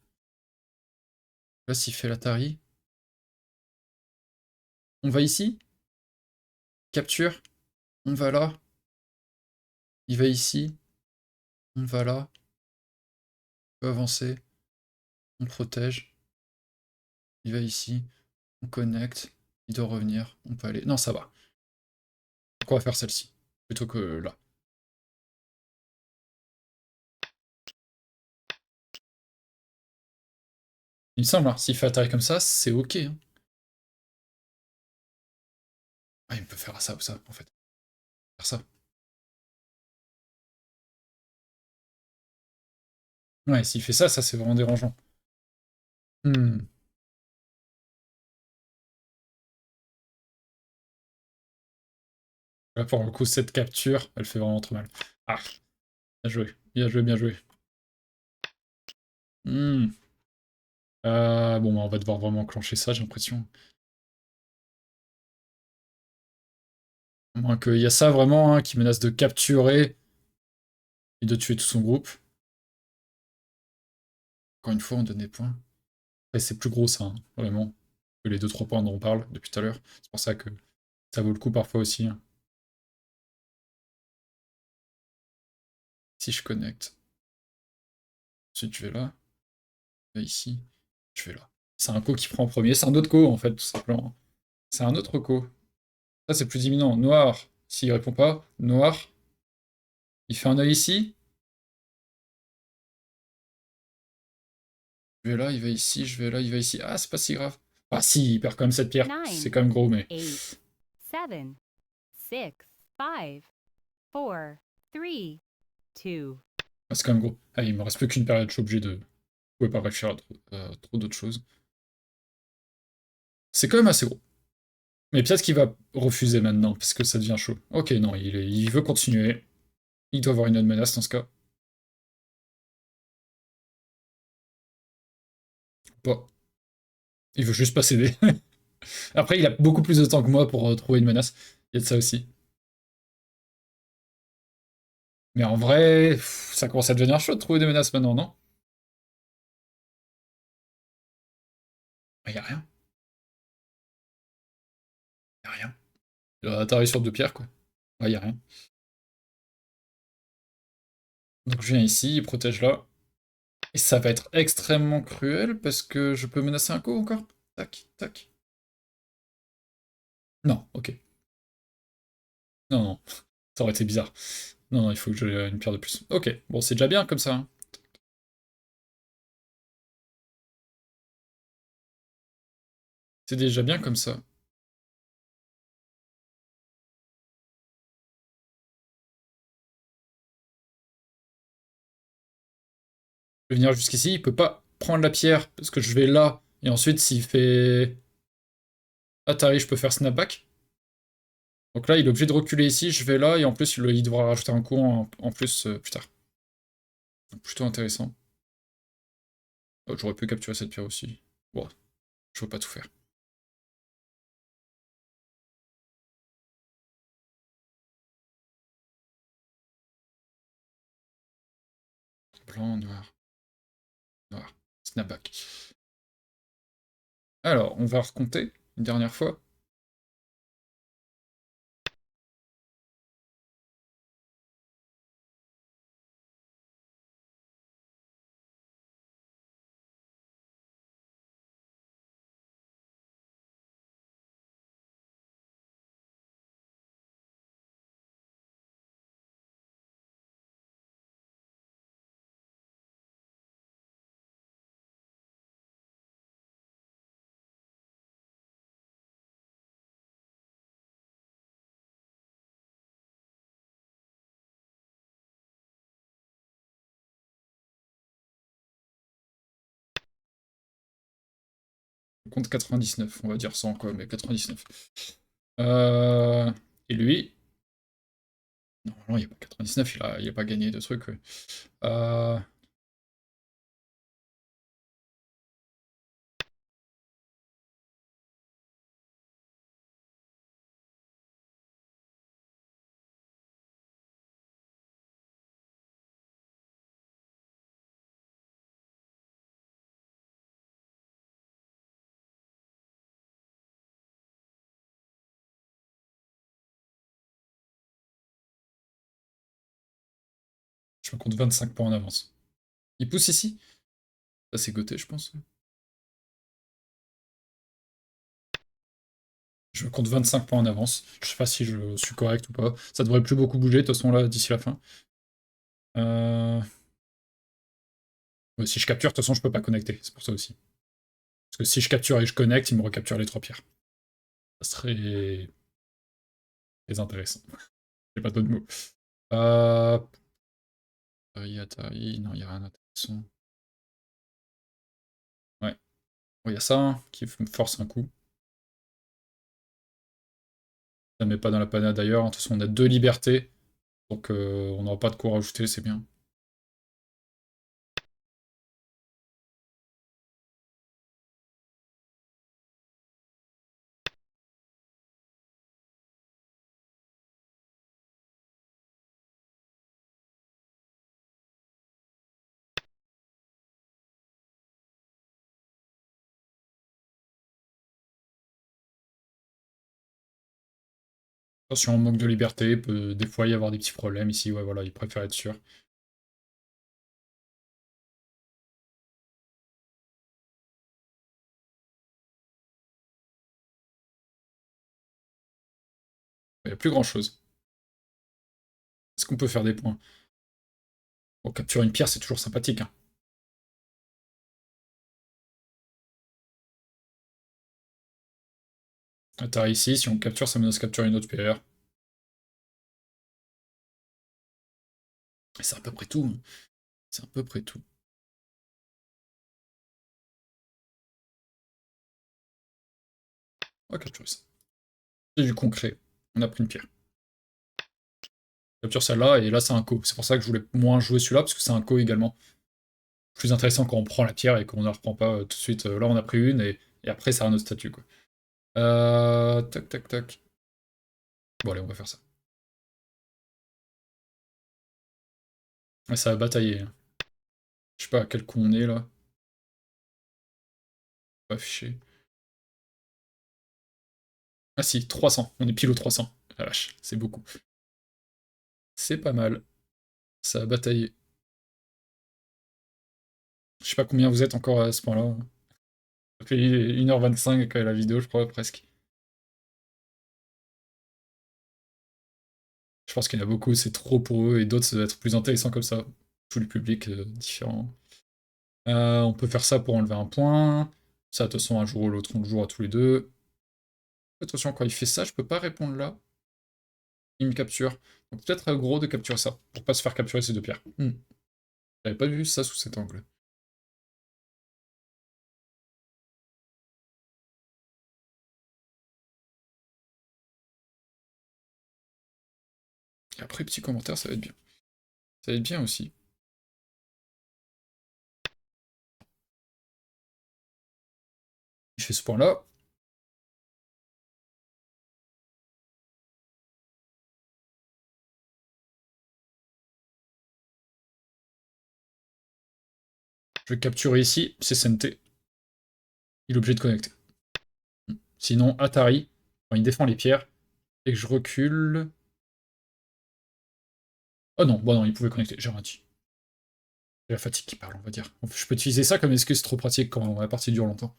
Là, s'il fait l'Atari. On va ici. Capture. On va là. Il va ici. On va là. On peut avancer. On protège. Il va ici. On connecte. Il doit revenir. On peut aller. Non, ça va. Donc on va faire celle-ci. Plutôt que là. Il me semble, hein, s'il fait Atari comme ça, c'est ok. Hein. Ah, il peut faire ça ou ça, en fait. Faire ça. Ouais, s'il fait ça, ça c'est vraiment dérangeant. Là, pour le coup, cette capture, elle fait vraiment trop mal. Ah, bien joué, bien joué, bien joué. Bon, bah, on va devoir vraiment enclencher ça, j'ai l'impression. À moins qu'il y a ça vraiment hein, qui menace de capturer et de tuer tout son groupe. Encore une fois, on donne des points. Après, c'est plus gros ça, hein, vraiment, que les 2-3 points dont on parle depuis tout à l'heure. C'est pour ça que ça vaut le coup parfois aussi. Hein. Si je connecte. Ensuite, je vais là. Je vais ici. Je vais là. C'est un co qui prend en premier. C'est un autre co, en fait, tout simplement. C'est un autre co. Ça, c'est plus imminent. Noir, s'il répond pas. Noir, il fait un œil ici. Je vais là, il va ici. Je vais là, il va ici. Ah, c'est pas si grave. Ah si, il perd quand même cette pierre. 9, C'est quand même gros, mais... 8, 7, 6, 5, 4, 3, 2. Ah, c'est quand même gros. Ah, il me reste plus qu'une période, je suis obligé de... Je pouvais pas réfléchir à trop d'autres choses. C'est quand même assez gros. Mais peut-être qu'il va refuser maintenant, parce que ça devient chaud. Ok, non, il veut continuer. Il doit avoir une autre menace dans ce cas. Bon, il veut juste pas céder. Après, il a beaucoup plus de temps que moi pour trouver une menace. Il y a de ça aussi. Mais en vrai, ça commence à devenir chaud de trouver des menaces maintenant, non? Il y a rien. Il y a rien. Il a atterri sur deux pierres, quoi. Il y a rien. Donc je viens ici, il protège là. Et ça va être extrêmement cruel parce que je peux menacer un coup encore. Tac, tac. Non, ok. Non, non, ça aurait été bizarre. Non, non, il faut que j'ai une pierre de plus. Ok, bon, c'est déjà bien comme ça. Hein. C'est déjà bien comme ça. Je vais venir jusqu'ici, il peut pas prendre la pierre parce que je vais là. Et ensuite, s'il fait Atari, je peux faire snapback. Donc là, il est obligé de reculer ici, je vais là, et en plus, il devra rajouter un coup en plus plus tard. Donc, plutôt intéressant. Oh, j'aurais pu capturer cette pierre aussi. Bon, je veux pas tout faire. Blanc, noir, noir. Snapback. Alors, on va recompter une dernière fois. contre 99. On va dire 100, quoi, mais 99. Et lui... Normalement, il n'y a pas 99, il a pas gagné de trucs. Ouais. Je me compte 25 points en avance. Il pousse ici? Ça, c'est Gauthier, je pense. Je me compte 25 points en avance. Je sais pas si je suis correct ou pas. Ça devrait plus beaucoup bouger, de toute façon, là, d'ici la fin. Ouais, si je capture, de toute façon, je peux pas connecter. C'est pour ça aussi. Parce que si je capture et je connecte, il me recapture les 3 pierres. Ça serait très intéressant. J'ai pas d'autres mots. Atari, non, il n'y a rien d'intéressant. Ouais. Il y a ça hein, qui me force un coup. Ça ne met pas dans la panade d'ailleurs. De toute façon, on a 2 libertés. Donc on n'aura pas de quoi rajouter, c'est bien. Attention, on manque de liberté, peut des fois y avoir des petits problèmes ici. Ouais, voilà, il préfère être sûr. Il n'y a plus grand chose. Est-ce qu'on peut faire des points? Bon, capturer une pierre, c'est toujours sympathique. Hein. Atari ici, si on capture, ça menace capturer une autre pierre. C'est à peu près tout. Hein. C'est à peu près tout. On va capturer ça. C'est du concret. On a pris une pierre. On capture celle-là, et là c'est un co. C'est pour ça que je voulais moins jouer celui-là, parce que c'est un co également. Plus intéressant quand on prend la pierre et qu'on ne la reprend pas tout de suite. Là on a pris une, et après ça a un autre statut. Quoi. Tac, tac, tac. Bon allez, on va faire ça. Ouais, ça va batailler. Hein. Je sais pas à quel coup on est là. Pas affiché. Ah si, 300. On est pile au 300. La vache, c'est beaucoup. C'est pas mal. Ça a bataillé. Je sais pas combien vous êtes encore à ce point-là. Ça fait 1h25 la vidéo, je crois, presque. Je pense qu'il y en a beaucoup, c'est trop pour eux, et d'autres, ça va être plus intéressant comme ça. Tous les publics différents. On peut faire ça pour enlever un point. Ça, de toute façon, un jour ou l'autre, on le jouera tous les deux. Attention, quand il fait ça, je peux pas répondre là. Il me capture. Donc peut-être gros de capturer ça, pour pas se faire capturer ces 2 pierres. J'avais pas vu ça sous cet angle. Et après, petit commentaire, ça va être bien. Ça va être bien aussi. Je fais ce point-là. Je vais capturer ici, c'est SNT. Il est obligé de connecter. Sinon, Atari, quand il défend les pierres, et que je recule... Oh non, bon non, il pouvait connecter, j'ai rien dit. C'est la fatigue qui parle, on va dire. Je peux utiliser ça comme excuse trop pratique quand la partie dure longtemps.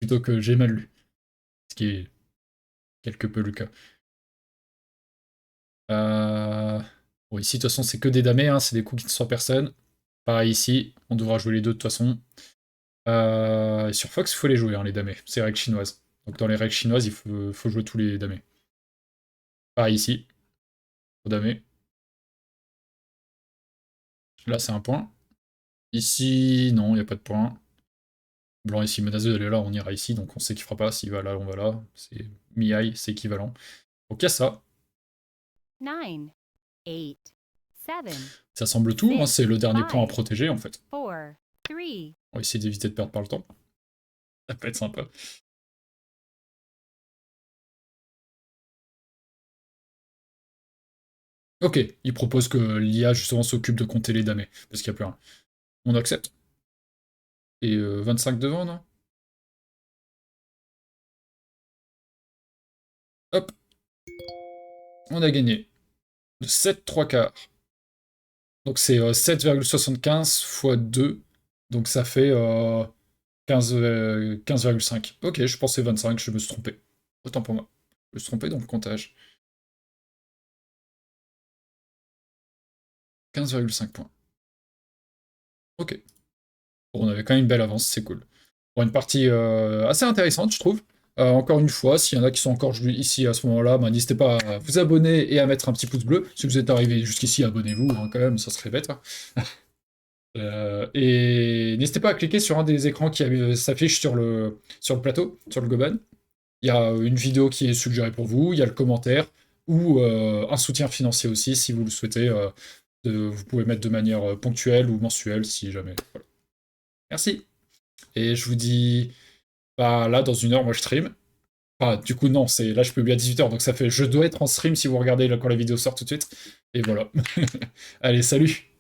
Plutôt que j'ai mal lu. Ce qui est quelque peu le cas. Bon, ici, de toute façon, c'est que des damés, hein, c'est des coups qui ne sont personne. Pareil ici, on devra jouer les deux de toute façon. Et sur Fox, il faut les jouer, hein, les damés. C'est règles chinoises. Donc dans les règles chinoises, il faut jouer tous les damés. Pareil ici, au damé. Là, c'est un point. Ici, non, il n'y a pas de point. Blanc ici menace d'aller là, on ira ici, donc on sait qu'il fera pas. S'il va là, on va là. C'est mi-high, c'est équivalent. Donc il y a ça. 9, 8, 7, Ça semble tout, hein, c'est le dernier point à 5, protéger en fait. 4, 3, On va essayer d'éviter de perdre par le temps. Ça peut être sympa. Ok, il propose que l'IA justement s'occupe de compter les damés, parce qu'il n'y a plus rien. On accepte. Et 25 devant, non? Hop. On a gagné. De 7 3 quarts. Donc c'est 7,75 fois 2. Donc ça fait 15,5. Ok, je pensais 25, je me suis trompé. Autant pour moi. Je me suis trompé dans le comptage. 15,5 points. Ok. Bon, on avait quand même une belle avance, c'est cool. Bon, une partie assez intéressante, je trouve. Encore une fois, s'il y en a qui sont encore ici à ce moment-là, bah, n'hésitez pas à vous abonner et à mettre un petit pouce bleu. Si vous êtes arrivé jusqu'ici, abonnez-vous, hein, quand même, ça serait bête. Hein. Et n'hésitez pas à cliquer sur un des écrans qui s'affiche sur le plateau, sur le Goban. Il y a une vidéo qui est suggérée pour vous, il y a le commentaire, ou un soutien financier aussi, si vous le souhaitez. Vous pouvez mettre de manière ponctuelle ou mensuelle, si jamais. Voilà. Merci. Et je vous dis, bah là, dans une heure, moi je stream. Enfin, du coup, non, là je publie à 18h, donc ça fait, je dois être en stream si vous regardez là, quand la vidéo sort tout de suite. Et voilà. Allez, salut!